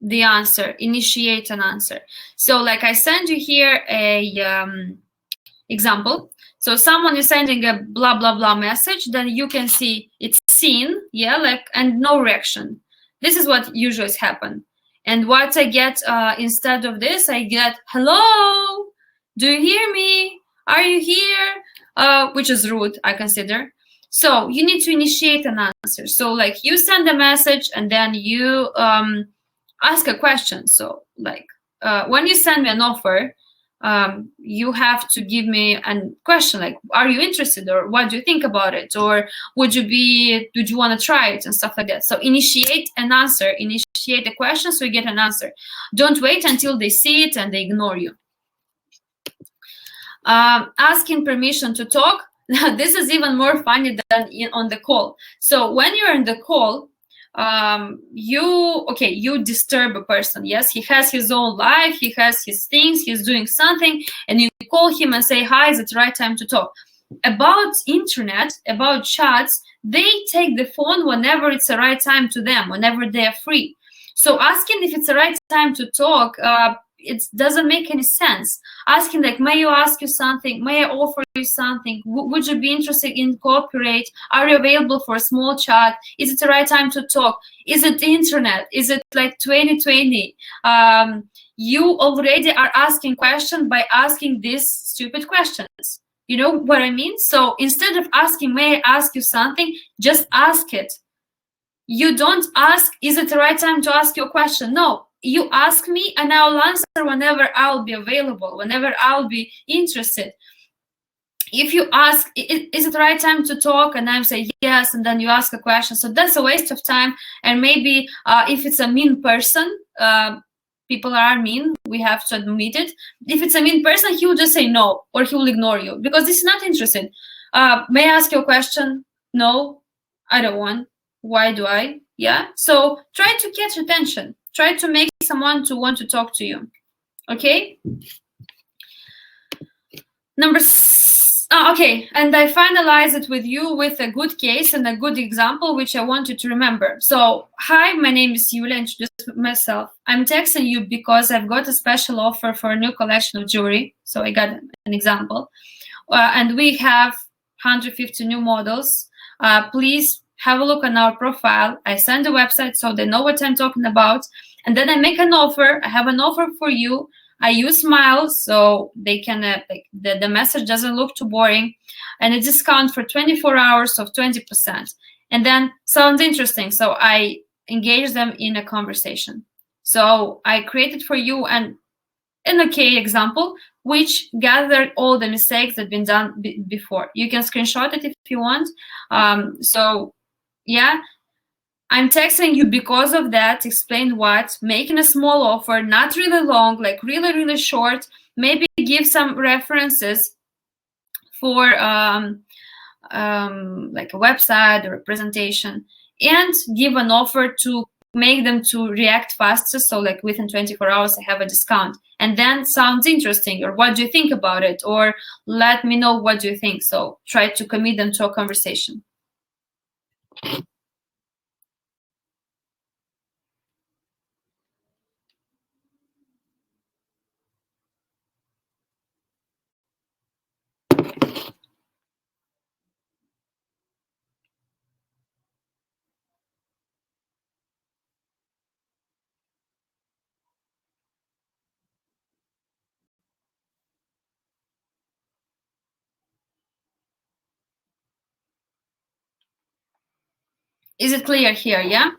answer, initiate an answer. So like I send you here a example. So someone is sending a blah blah blah message, then you can see it's seen, yeah, like, and no reaction. This is what usually happen. And what I get instead of this, I get hello, do you hear me, are you here, which is rude, I consider. So you need to initiate an answer. So like you send a message and then you ask a question. So like when you send me an offer, you have to give me a question like, are you interested, or what do you think about it, or would you want to try it, and stuff like that. So initiate an answer, initiate a question, so you get an answer. Don't wait until they see it and they ignore you. Asking permission to talk. This is even more funny than on the call. So when you're in the call, you disturb a person. Yes, he has his own life, he has his things, he's doing something, and you call him and say, hi, is it the right time to talk? About internet, about chats, they take the phone whenever it's the right time to them, whenever they're free. So asking if it's the right time to talk, it doesn't make any sense. Asking like, may I ask you something? May I offer you something? Would you be interested in cooperate? Are you available for a small chat? Is it the right time to talk? Is it the internet? Is it like 2020? You already are asking question by asking these stupid questions. You know what I mean? So instead of asking, may I ask you something? Just ask it. You don't ask, is it the right time to ask your question? No, you ask me and I'll answer whenever I'll be available, whenever I'll be interested. If you ask, is it the right time to talk? And I say yes, and then you ask a question. So that's a waste of time. And maybe if it's a mean person, people are mean, we have to admit it. If it's a mean person, he will just say no, or he will ignore you because he's not interested. May I ask you a question? No, I don't want. Why do I? Yeah. So try to catch attention. Try to make someone to want to talk to you. Okay. Okay, and I finalize it with you with a good case and a good example, which I want you to remember. So, hi, my name is Iulia. Introduce myself. I'm texting you because I've got a special offer for a new collection of jewelry. So I got an example, and we have 150 new models. Please have a look on our profile. I send the website so they know what I'm talking about, and then I make an offer. I have an offer for you. I use smiles so they can like the message doesn't look too boring, and a discount for 24 hours of 20%. And then sounds interesting, so I engage them in a conversation. So I created for you an okay example which gathered all the mistakes that have been done before. You can screenshot it if you want. So yeah. I'm texting you because of that, explain what, making a small offer, not really long, like really, really short, maybe give some references for like a website or a presentation, and give an offer to make them to react faster. So like within 24 hours, I have a discount. And then sounds interesting, or what do you think about it? Or let me know what do you think. So try to commit them to a conversation. Is it clear here? Yeah.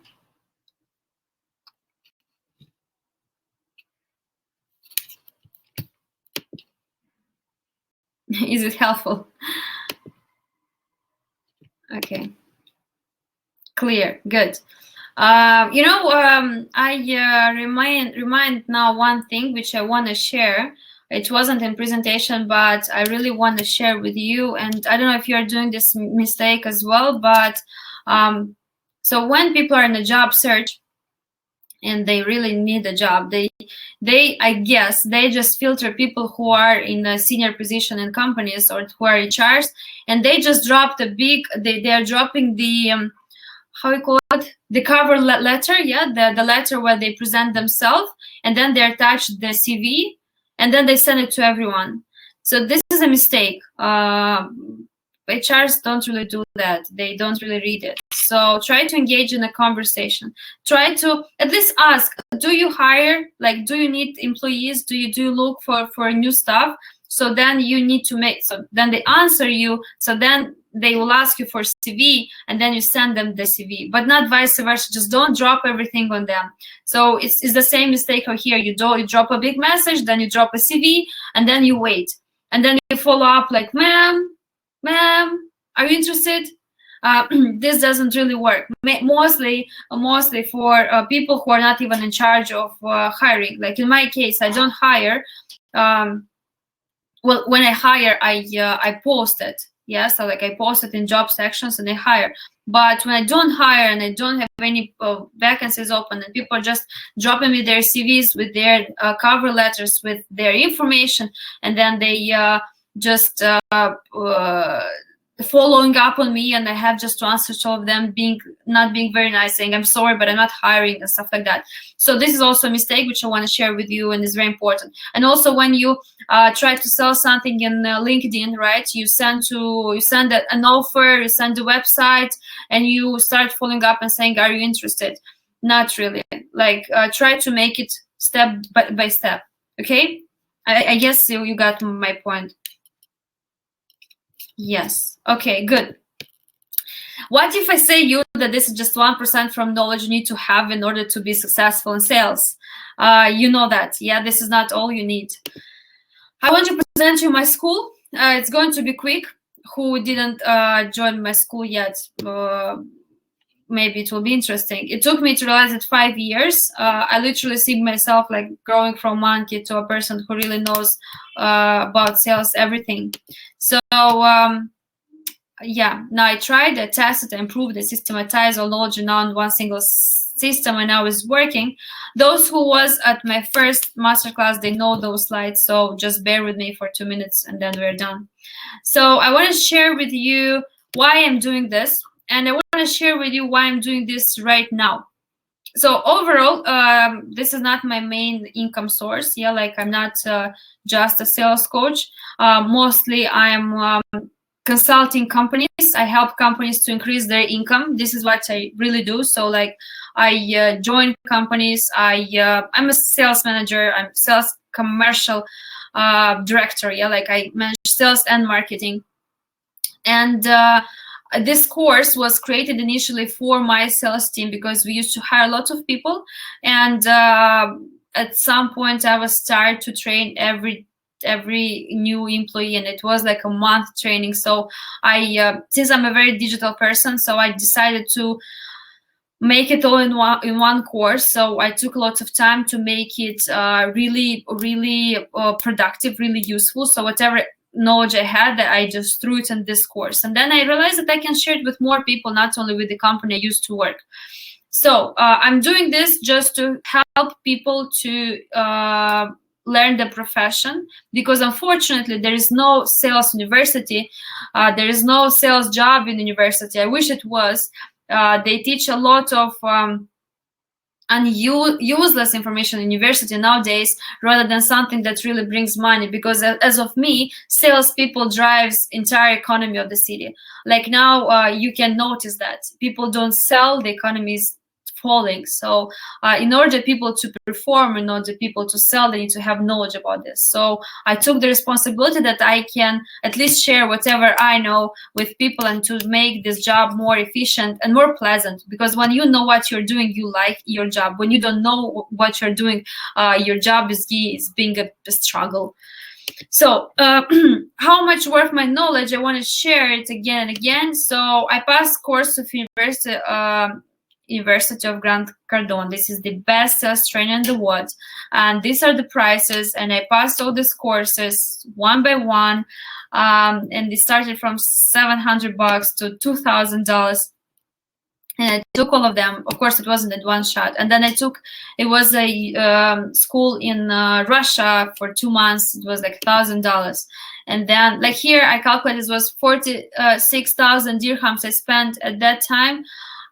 Is it helpful? Okay. Clear. Good. I remind now one thing which I want to share. It wasn't in presentation, but I really want to share with you. And I don't know if you're doing this mistake as well, but so when people are in a job search and they really need a job, I guess they just filter people who are in a senior position in companies or who are HRs, and they just drop the big, they are dropping the how we call it, the cover letter, yeah, the letter where they present themselves, and then they attach the CV, and then they send it to everyone. So this is a mistake. HRs don't really do that. They don't really read it. So try to engage in a conversation. Try to at least ask, do you hire? Like, do you need employees? Do you look for new stuff? So then you need to make, so then they answer you. So then they will ask you for CV, and then you send them the CV, but not vice versa. Just don't drop everything on them. So it's the same mistake here. You drop a big message, then you drop a CV, and then you wait. And then you follow up like, ma'am, are you interested? This doesn't really work. Mostly for people who are not even in charge of hiring. Like in my case, I don't hire. Well, when I hire, I post it. Yeah, so like I post it in job sections and I hire. But when I don't hire and I don't have any vacancies open, and people are just dropping me their CVs with their cover letters, with their information, and then they just following up on me, and I have just to answer to all of them, not being very nice, saying I'm sorry, but I'm not hiring and stuff like that. So this is also a mistake which I want to share with you, and is very important. And also when you try to sell something in LinkedIn, right? You send an offer, you send the website, and you start following up and saying, are you interested? Not really. Like try to make it step by step. Okay. I guess you got my point. Yes. Okay, good. What if I say you that this is just 1% from knowledge you need to have in order to be successful in sales? You know that. Yeah, this is not all you need. I want to present you my school. It's going to be quick. Who didn't join my school yet? Maybe it will be interesting. It took me to realize it 5 years. I literally see myself like growing from monkey to a person who really knows about sales, everything. So yeah, now I tried, I tested, I improved, I systematized all knowledge on one single system, and now it's working. Those who was at my first masterclass, they know those slides, so just bear with me for 2 minutes and then we're done. So I want to share with you why I'm doing this, and I want to share with you why I'm doing this right now. So overall, this is not my main income source. Yeah, like I'm not just a sales coach. Mostly I'm consulting companies. I help companies to increase their income. This is what I really do. So like I join companies. I'm a sales manager. I'm sales commercial director. Yeah, like I manage sales and marketing. And this course was created initially for my sales team because we used to hire a lot of people, and at some point I was started to train every new employee, and it was like a month training. So I since I'm a very digital person, so I decided to make it all in one course. So I took lots of time to make it really productive, really useful. So whatever knowledge I had, that I just threw it in this course, and then I realized that I can share it with more people, not only with the company I used to work. So I'm doing this just to help people to learn the profession, because unfortunately there is no sales university, there is no sales job in university. I wish it was. They teach a lot of useless information in university nowadays, rather than something that really brings money. Because as of me, salespeople drives entire economy of the city. Like now, you can notice that people don't sell, the economy is falling. So in order people to perform, in order people to sell, they need to have knowledge about this. So I took the responsibility that I can at least share whatever I know with people, and to make this job more efficient and more pleasant. Because when you know what you're doing, you like your job. When you don't know what you're doing, your job is being a struggle. So how much worth my knowledge? I want to share it again and again. So I passed course of University of Grant Cardone. This is the best sales training in the world, and these are the prices. And I passed all these courses one by one, and they started from $700 to $2,000. And I took all of them. Of course, it wasn't at one shot. And then it was a school in Russia for 2 months. It was like $1,000. And then, like here, I calculated it was 46,000 dirhams I spent at that time.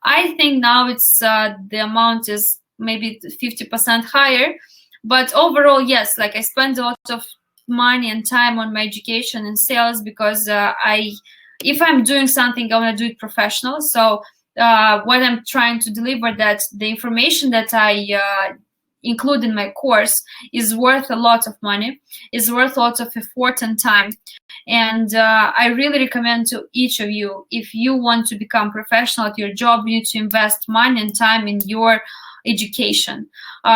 I think now it's the amount is maybe 50% higher. But overall, yes, like I spend a lot of money and time on my education and sales, because if I'm doing something, I want to do it professional. So what I'm trying to deliver, that the information that I include in my course is worth a lot of money, is worth a lot of effort and time. And I really recommend to each of you, if you want to become professional at your job, you need to invest money and time in your education.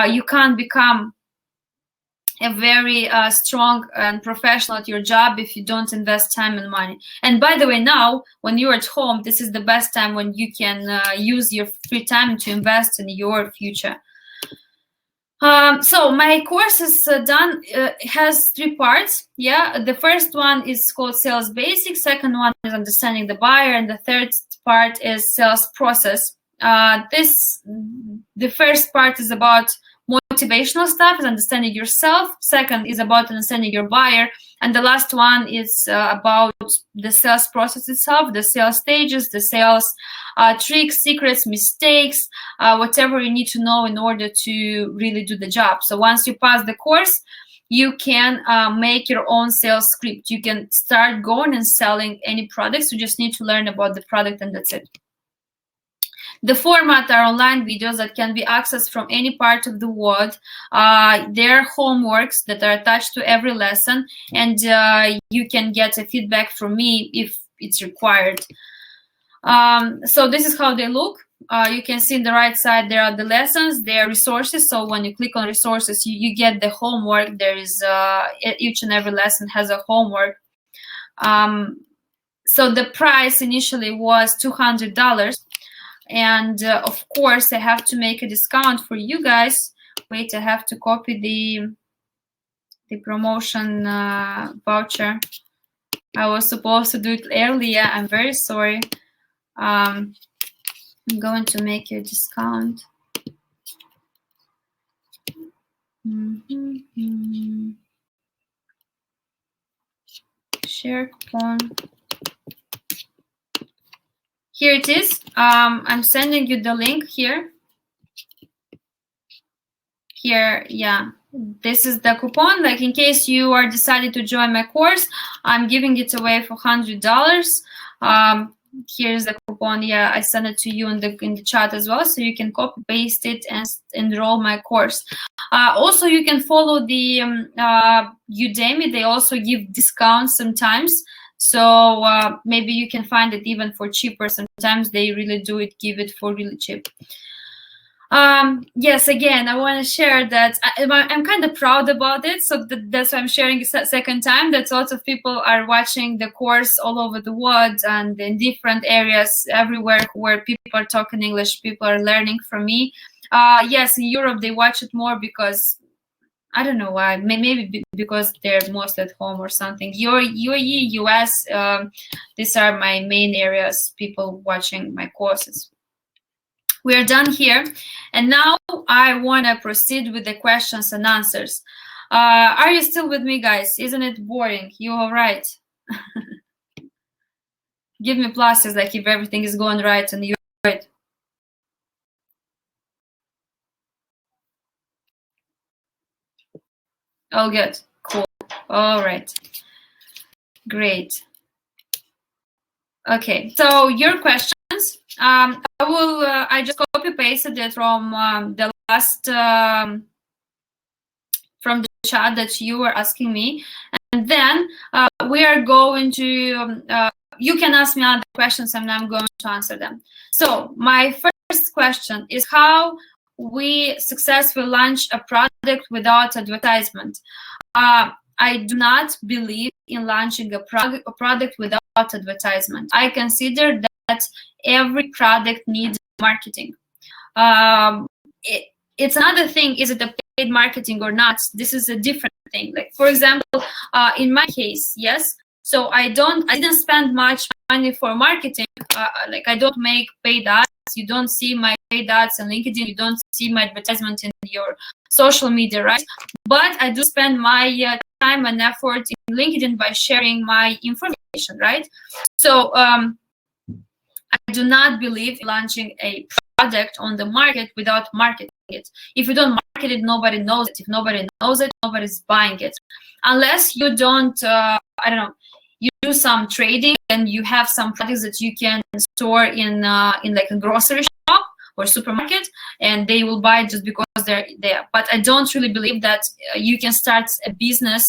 You can't become a very strong and professional at your job if you don't invest time and money. And by the way, now when you're at home, this is the best time when you can use your free time to invest in your future. So my course is done. It has 3 parts. Yeah, the first one is called Sales Basics. Second one is Understanding the Buyer, and the third part is Sales Process. The first part is about motivational stuff is understanding yourself. Second is about understanding your buyer. And the last one is about the sales process itself, the sales stages, the sales tricks, secrets, mistakes, whatever you need to know in order to really do the job. So once you pass the course, you can make your own sales script. You can start going and selling any products. You just need to learn about the product, and that's it. The format are online videos that can be accessed from any part of the world. There are homeworks that are attached to every lesson, and you can get a feedback from me if it's required. So this is how they look. You can see on the right side, there are the lessons, there are resources. So when you click on resources, you get the homework. There is each and every lesson has a homework. So the price initially was $200. And of course, I have to make a discount for you guys. Wait, I have to copy the promotion voucher. I was supposed to do it earlier. I'm very sorry. I'm going to make you a discount. Share coupon. Here it is. I'm sending you the link here. Here, yeah. This is the coupon. Like in case you are decided to join my course, I'm giving it away for $100. Here's the coupon. Yeah, I sent it to you in the chat as well, so you can copy paste it and enroll my course. Also, you can follow the Udemy. They also give discounts sometimes. So maybe you can find it even for cheaper. Sometimes they really do it, give it for really cheap. Yes, again, I want to share that I'm kind of proud about it. So that's why I'm sharing a second time, that lots of people are watching the course all over the world and in different areas, everywhere where people are talking English, people are learning from me. Yes, in Europe, they watch it more because I don't know why. Maybe because they're most at home or something. UAE, US, these are my main areas, people watching my courses. We are done here. And now I want to proceed with the questions and answers. Are you still with me, guys? Isn't it boring? You all right? Give me pluses, like if everything is going right and you're right. Oh, good. Cool. All right. Great. Okay. So your questions, I just copy pasted it from the last from the chat that you were asking me, and then we are going to. You can ask me other questions, and I'm going to answer them. So my first question is how we successfully launch a product without advertisement. I do not believe in launching a product without advertisement. I consider that every product needs marketing. It's another thing, is it a paid marketing or not? This is a different thing. Like, for example, in my case, yes. So I didn't spend much money for marketing. Like, I don't make paid ads. You don't see my paid ads on LinkedIn. You don't see my advertisement in your social media, right? But I do spend my time and effort in LinkedIn by sharing my information, right? So I do not believe in launching a product on the market without marketing it. If you don't market it, nobody knows it. If nobody knows it, nobody's buying it. Unless you don't, I don't know, you do some trading and you have some products that you can store in like a grocery shop or supermarket, and they will buy it just because they're there. But I don't really believe that you can start a business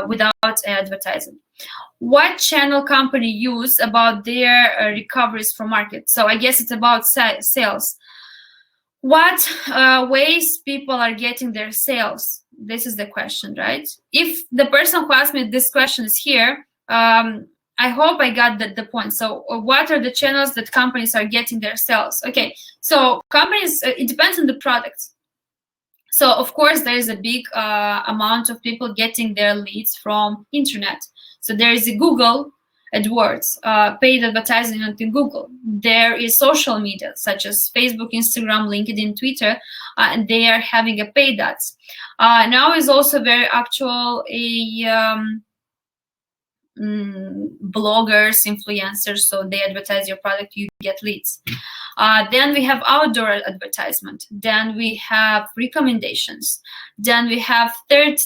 without advertising. What channel company use about their recoveries from market? So I guess it's about sales. What ways people are getting their sales? This is the question, right? If the person who asked me this question is here, I hope I got the point. So what are the channels that companies are getting their sales? Okay, so companies, it depends on the products. So of course, there is a big amount of people getting their leads from internet. So there is a Google, AdWords, paid advertising on Google. There is social media such as Facebook, Instagram, LinkedIn, Twitter, and they are having a paid ads. Now is also very actual bloggers, influencers, so they advertise your product, you get leads. Then we have outdoor advertisement. Then we have recommendations. Then we have third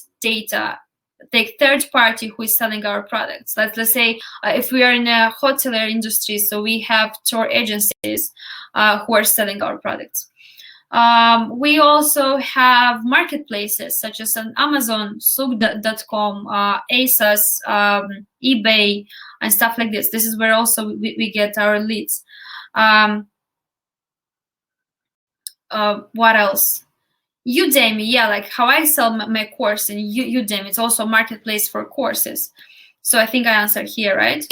party who is selling our products. Let's say if we are in a hotelier industry, so we have tour agencies who are selling our products. We also have marketplaces such as on Amazon, Souk.com, ASOS, eBay, and stuff like this. This is where also we get our leads. What else? Udemy, yeah, like how I sell my course in Udemy. It's also a marketplace for courses. So I think I answered here, right?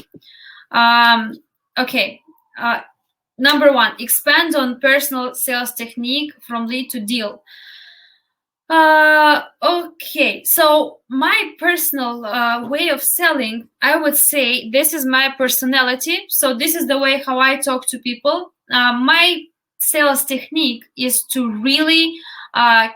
Okay. Number 1, expand on personal sales technique from lead to deal. Okay, so my personal way of selling, I would say this is my personality. So this is the way how I talk to people. My sales technique is to really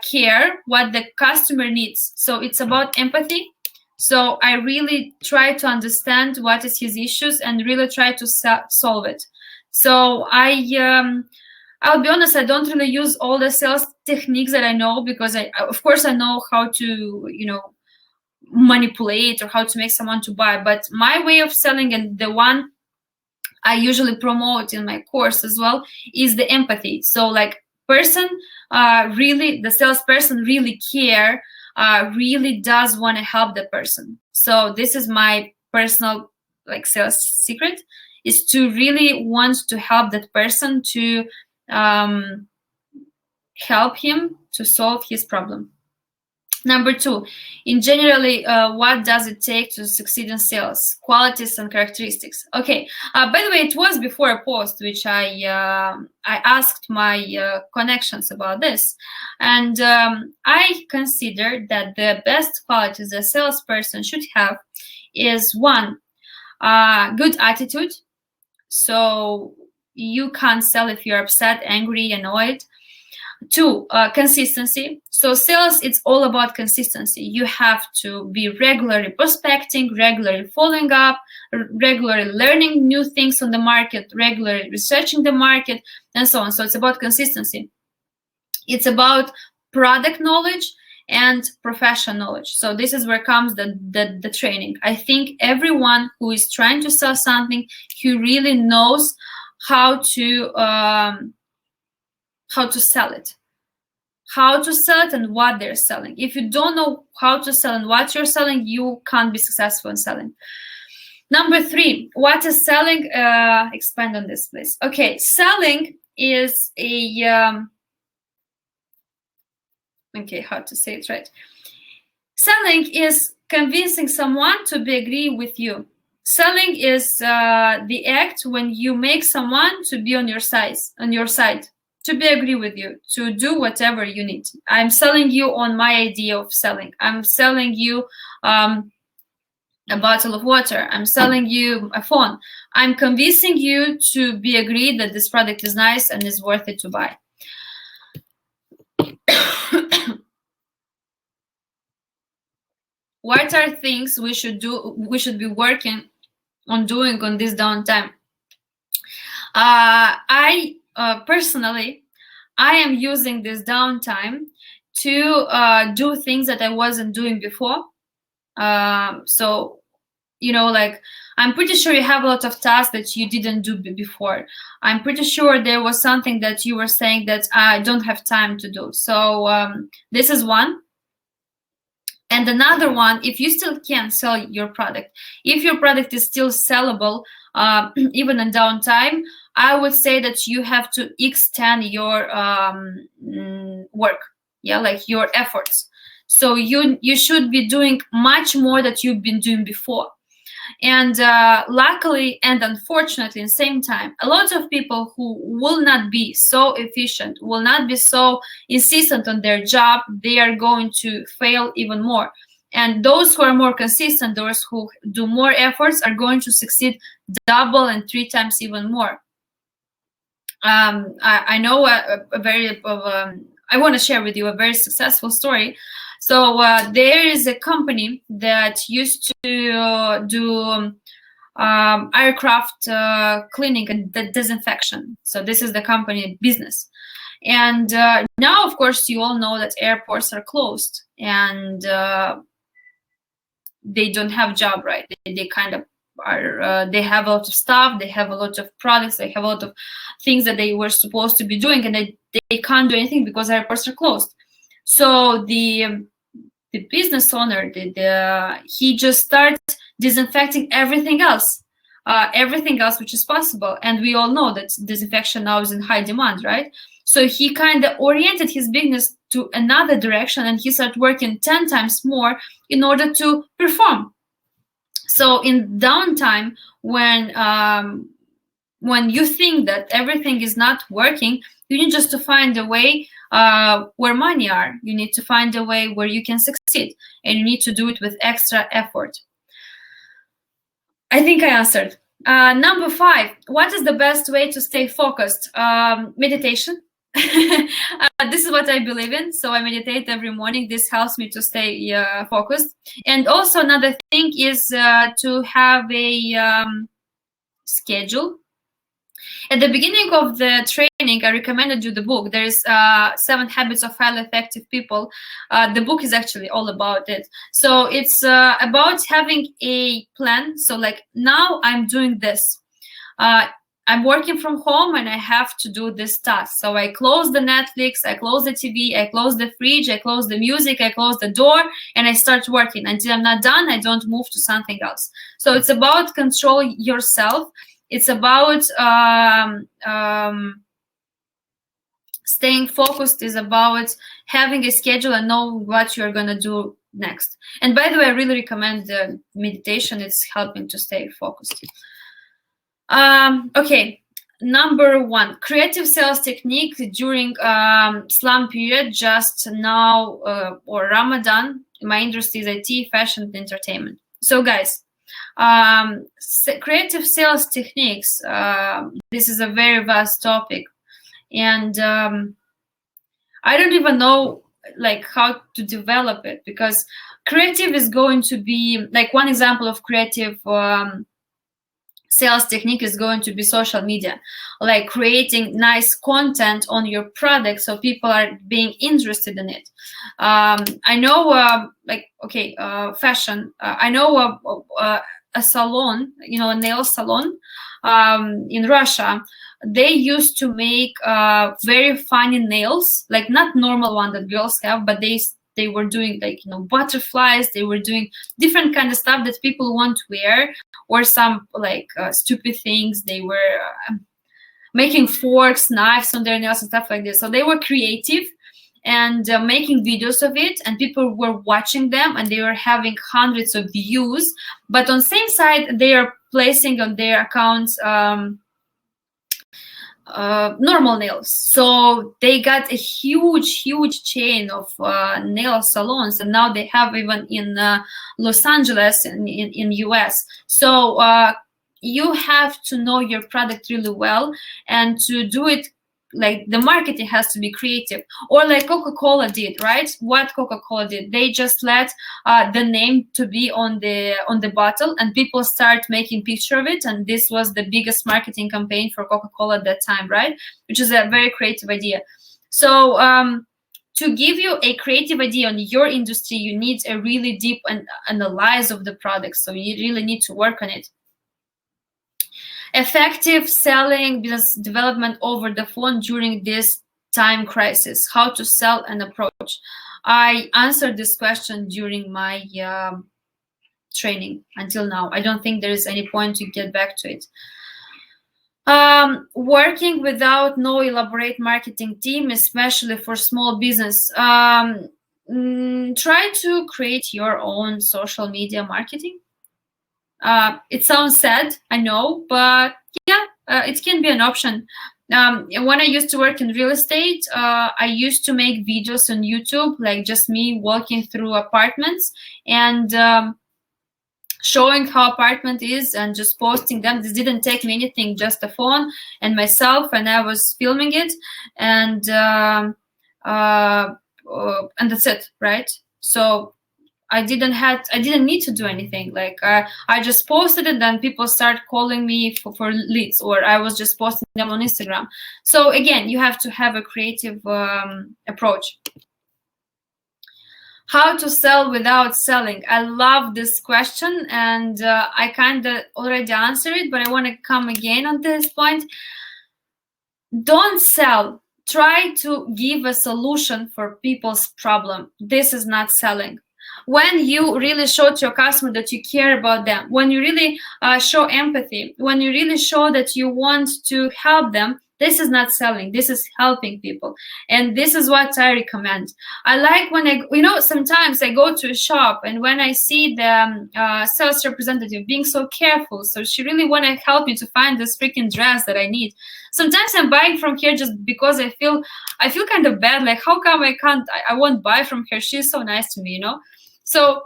care what the customer needs. So it's about empathy. So I really try to understand what is his issues and really try to solve it. So I'll be honest, I don't really use all the sales techniques that I know, because of course I know how to, manipulate or how to make someone to buy. But my way of selling, and the one I usually promote in my course as well, is the empathy. So like the salesperson really care, really does want to help the person. So this is my personal sales secret, is to really want to help that person, to help him to solve his problem. Number 2, in generally, what does it take to succeed in sales? Qualities and characteristics. Okay. By the way, it was before a post which I asked my connections about this, and I consider that the best qualities a salesperson should have is 1, good attitude. So you can't sell if you're upset, angry, annoyed. 2, consistency. So sales, it's all about consistency. You have to be regularly prospecting, regularly following up, regularly learning new things on the market, regularly researching the market, and so on. So it's about consistency. It's about product knowledge and professional knowledge. So this is where comes the training. I think everyone who is trying to sell something, who really knows how to sell it, and what they're selling. If you don't know how to sell and what you're selling, you can't be successful in selling. Number 3, what is selling? Expand on this, please. Okay, selling is okay, how to say it right. Selling is convincing someone to agree with you. Selling is the act when you make someone to be on your side, to be agree with you, to do whatever you need. I'm selling you on my idea of selling. I'm selling you a bottle of water. I'm selling you a phone. I'm convincing you to be agreed that this product is nice and is worth it to buy. What are things we should do? We should be working on doing on this downtime. I personally, I am using this downtime to do things that I wasn't doing before. So, I'm pretty sure you have a lot of tasks that you didn't do before. I'm pretty sure there was something that you were saying that I don't have time to do. So this is one. And another one, if you still can sell your product, if your product is still sellable, even in downtime, I would say that you have to extend your work, like your efforts. So you should be doing much more that you've been doing before. And luckily and unfortunately, at the same time, a lot of people who will not be so efficient, will not be so insistent on their job, they are going to fail even more. And those who are more consistent, those who do more efforts, are going to succeed double and 3 times even more. I know I want to share with you a very successful story. So there is a company that used to do aircraft cleaning and disinfection. So this is the company business. And now, of course, you all know that airports are closed and they don't have job, right? They kind of are, they have a lot of stuff, they have a lot of products, they have a lot of things that they were supposed to be doing, and they can't do anything because airports are closed. So the business owner, he just started disinfecting everything else which is possible. And we all know that disinfection now is in high demand, right? So he kind of oriented his business to another direction, and he started working 10 times more in order to perform. So in downtime, when you think that everything is not working, you need just to find a way where money are. You need to find a way where you can succeed, and you need to do it with extra effort. I think I answered. Number 5, what is the best way to stay focused? Meditation. This is what I believe in. So I meditate every morning. This helps me to stay focused. And also another thing is to have a schedule. At the beginning of the training, I recommended you the book. There is 7 Habits of Highly Effective People. The book is actually all about it. So it's about having a plan. So like, now I'm doing this. I'm working from home and I have to do this task. So I close the Netflix, I close the TV, I close the fridge, I close the music, I close the door, and I start working. Until I'm not done, I don't move to something else. So it's about control yourself. It's about staying focused, is about having a schedule and know what you're going to do next. And by the way, I really recommend the meditation. It's helping to stay focused. Okay, number 1, creative sales technique during slum period, just now, or Ramadan. My industry is IT, fashion, and entertainment. So guys, creative sales techniques, this is a very vast topic, and I don't even know like how to develop it, because creative is going to be like, one example of creative sales technique is going to be social media, like creating nice content on your product so people are being interested in it. I know fashion. I know a salon, a nail salon in Russia. They used to make very funny nails, like not normal one that girls have, but they were doing like, butterflies. They were doing different kind of stuff that people want to wear, or some like stupid things. They were making forks, knives on their nails and stuff like this. So they were creative and making videos of it, and people were watching them, and they were having hundreds of views. But on the same side, they are placing on their accounts normal nails. So they got a huge chain of nail salons, and now they have even in Los Angeles in US. So you have to know your product really well, and to do it, like, the marketing has to be creative, or like Coca-Cola did, right? What Coca-Cola did, they just let the name to be on the bottle, and people start making picture of it, and this was the biggest marketing campaign for Coca-Cola at that time, right? Which is a very creative idea. So to give you a creative idea on your industry, you need a really deep analysis of the product. So you really need to work on it. Effective selling, business development over the phone during this time crisis. How to sell and approach. I answered this question during my training until now. I don't think there is any point to get back to it. Working without no elaborate marketing team, especially for small business. Try to create your own social media marketing. It sounds sad, I know, but yeah, it can be an option. when I used to work in real estate, I used to make videos on YouTube, like just me walking through apartments and showing how apartment is and just posting them. This didn't take me anything, just a phone and myself, and I was filming it, and that's it, right? So I didn't need to do anything. Like I just posted it, then people start calling me for leads, or I was just posting them on Instagram. So again, you have to have a creative approach. How to sell without selling? I love this question, and I kind of already answered it, but I want to come again on this point. Don't sell. Try to give a solution for people's problem. This is not selling. When you really show to your customer that you care about them, when you really show empathy, when you really show that you want to help them, this is not selling. This is helping people. And this is what I recommend. I like when sometimes I go to a shop, and when I see the sales representative being so careful, so she really want to help me to find this freaking dress that I need. Sometimes I'm buying from here just because I feel kind of bad. Like, how come I won't buy from her? She's so nice to me, So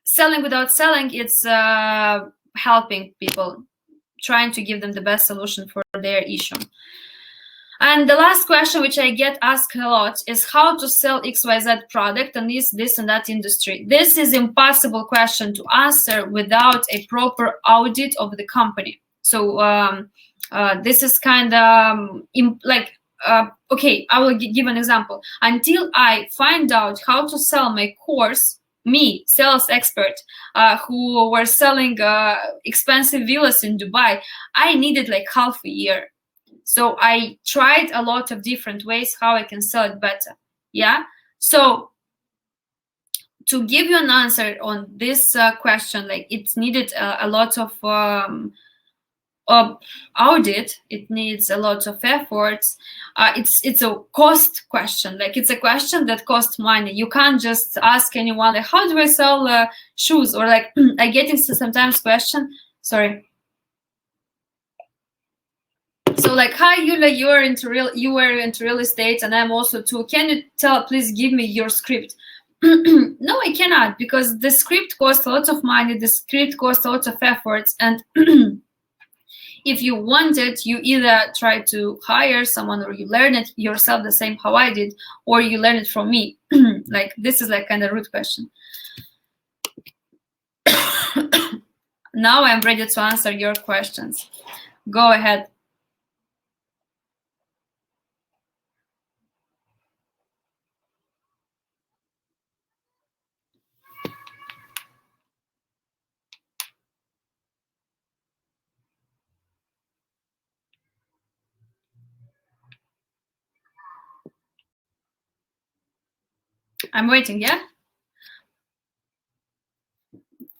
selling without selling, it's helping people, trying to give them the best solution for their issue. And the last question, which I get asked a lot, is how to sell XYZ product and this and that industry. This is impossible question to answer without a proper audit of the company. So this is kind of okay, I will give an example. Until I find out how to sell my course, me, sales expert, who were selling expensive villas in Dubai, I needed like half a year. So I tried a lot of different ways how I can sell it better. Yeah. So to give you an answer on this question, like it's needed a lot of audit. It needs a lot of efforts. It's a cost question. Like it's a question that costs money. You can't just ask anyone like, how do I sell shoes? Or like I get into sometimes question. Sorry. So like, hi Iulia, you were into real estate, and I'm also too. Can you please give me your script? No, I cannot, because the script costs a lot of money. The script costs a lot of efforts, and if you want it, you either try to hire someone, or you learn it yourself the same how I did, or you learn it from me. Like this is like kind of rude question. Now I'm ready to answer your questions. Go ahead. I'm waiting, yeah?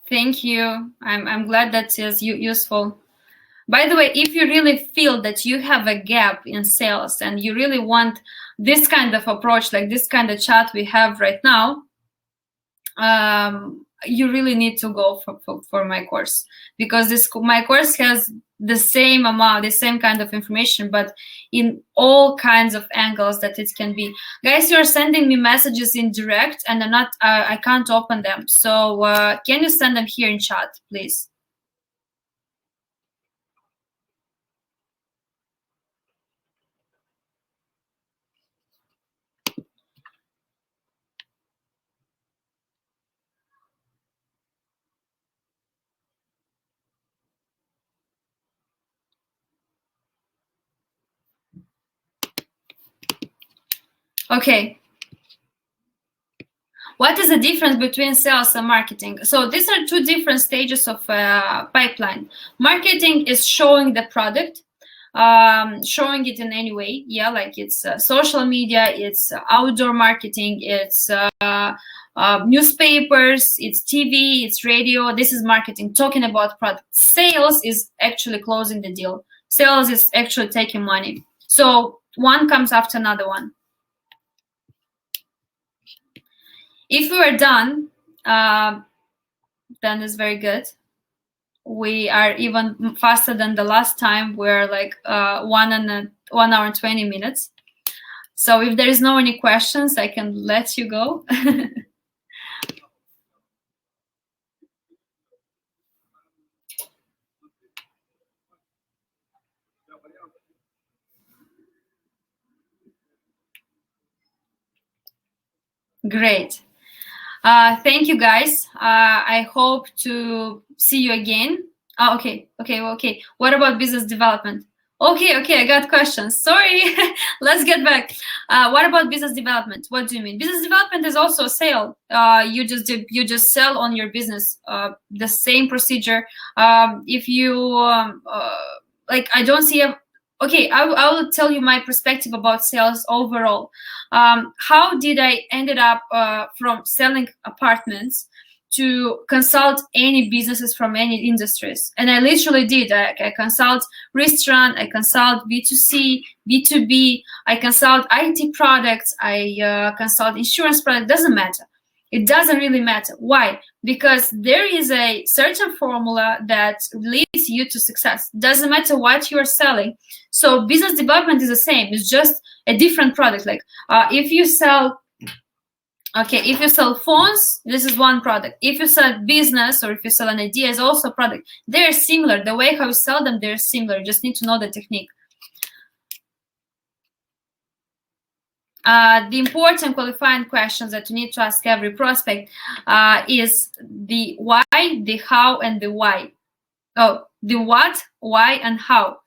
Thank you. I'm glad that is useful. By the way, if you really feel that you have a gap in sales and you really want this kind of approach, like this kind of chat we have right now, you really need to go for my course, because my course has the same amount, the same kind of information, but in all kinds of angles that it can be. Guys, you're sending me messages in direct, and I can't open them. So can you send them here in chat, please? Okay. What is the difference between sales and marketing? So these are two different stages of pipeline. Marketing is showing the product, showing it in any way. Yeah, like it's social media, it's outdoor marketing, it's newspapers, it's TV, it's radio. This is marketing, talking about product. Sales is actually closing the deal. Sales is actually taking money. So one comes after another one. If we are done, then it's very good. we are even faster than the last time. We're like 1 hour and 20 minutes. So if there is no any questions, I can let you go. Great. Thank you, guys. I hope to see you again. Oh, okay. What about business development? Okay, I got questions. Sorry. Let's get back. What about business development? What do you mean? Business development is also a sale. You just sell on your business. The same procedure. If you like, I don't see a. Okay, I will tell you my perspective about sales overall. How did I ended up from selling apartments to consult any businesses from any industries? And I literally did. I consult restaurant, I consult B2C, B2B, I consult IT products, I consult insurance products. Doesn't matter. It doesn't really matter. Why? Because there is a certain formula that leads you to success. Doesn't matter what you're selling. So business development is the same. It's just a different product. Like if you sell phones, this is one product. If you sell business or if you sell an idea, it's also a product. They're similar. The way how you sell them, they're similar. You just need to know the technique. The important qualifying questions that you need to ask every prospect is the why, the how, and the why. Oh, the what, why, and how.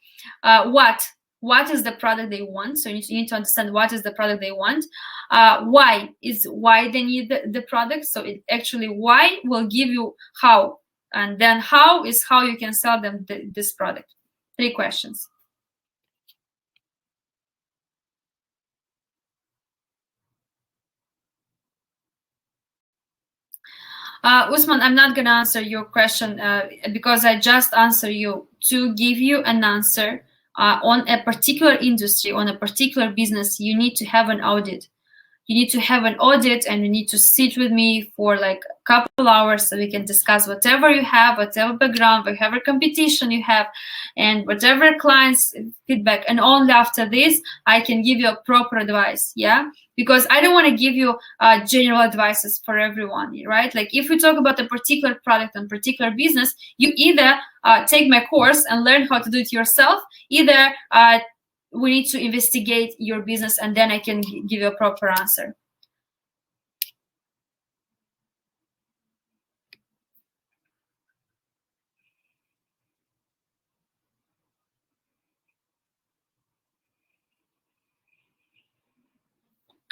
What is the product they want? So you need to understand what is the product they want. Why is why they need the product. So it actually why will give you how, and then how is how you can sell them this product. 3 questions. Usman, I'm not going to answer your question because I just answered you. To give you an answer on a particular industry, on a particular business, you need to have an audit. You need to have an audit, and you need to sit with me for like a couple hours so we can discuss whatever you have, whatever background, whatever competition you have, and whatever clients feedback. And only after this, I can give you a proper advice. Yeah, because I don't want to give you general advices for everyone, right? Like if we talk about a particular product and particular business, you either take my course and learn how to do it yourself, either we need to investigate your business, and then I can give you a proper answer.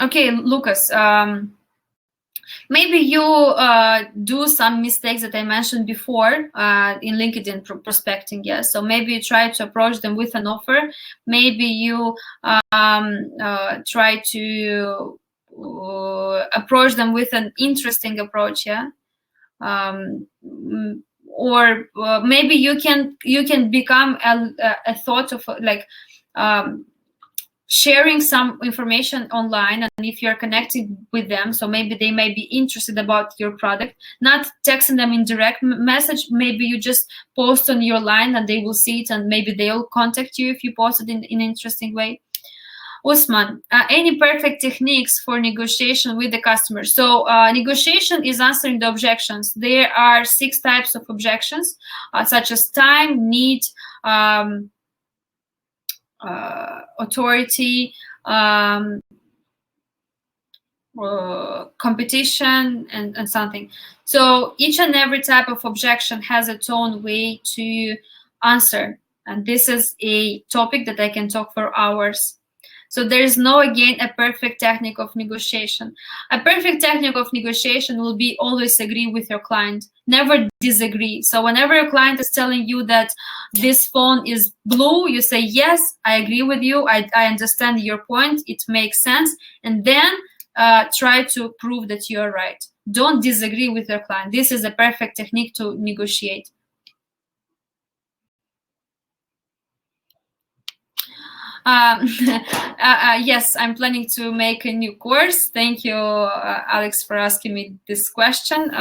Okay, Lucas, maybe you do some mistakes that I mentioned before in LinkedIn prospecting. Yes, so maybe you try to approach them with an offer. Maybe you try to approach them with an interesting approach. Yeah, or maybe you can become a thought of like sharing some information online, and if you're connected with them, so maybe they may be interested about your product, not texting them in direct message. Maybe you just post on your line and they will see it, and maybe they'll contact you if you post it in an interesting way. Usman, any perfect techniques for negotiation with the customer? So negotiation is answering the objections. There are 6 types of objections, such as time, need, authority, competition, and something. So each and every type of objection has its own way to answer, and this is a topic that I can talk for hours. So there is no, again, a perfect technique of negotiation. A perfect technique of negotiation will be always agree with your client, never disagree. So whenever your client is telling you that this phone is blue, you say, yes, I agree with you. I understand your point. It makes sense. And then try to prove that you're right. Don't disagree with your client. This is a perfect technique to negotiate. Yes, I'm planning to make a new course. Thank you, Alex, for asking me this question.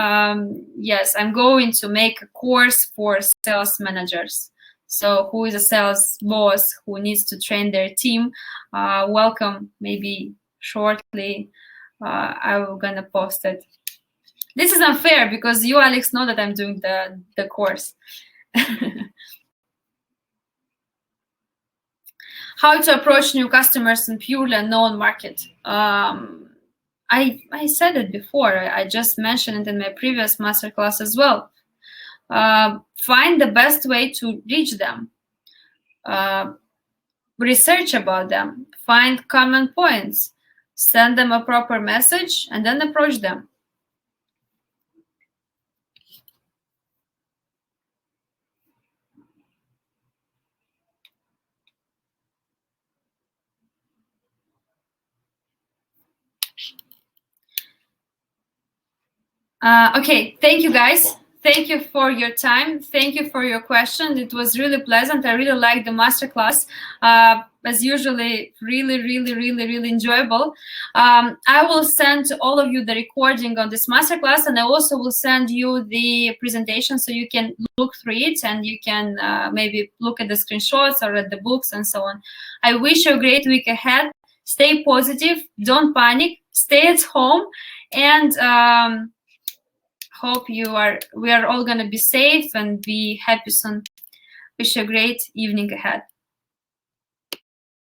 Yes, I'm going to make a course for sales managers. So who is a sales boss who needs to train their team? Welcome, maybe shortly. I'm gonna post it. This is unfair because you, Alex, know that I'm doing the course. How to approach new customers in purely unknown market. I said it before. I just mentioned it in my previous masterclass as well. Find the best way to reach them. Research about them. Find common points. Send them a proper message and then approach them. Okay, thank you guys. Thank you for your time. Thank you for your questions. It was really pleasant. I really liked the masterclass. As usually, really enjoyable. I will send to all of you the recording of this masterclass, and I also will send you the presentation so you can look through it and you can maybe look at the screenshots or at the books and so on. I wish you a great week ahead. Stay positive. Don't panic. Stay at home, and hope we are all going to be safe and be happy soon. Wish you a great evening ahead.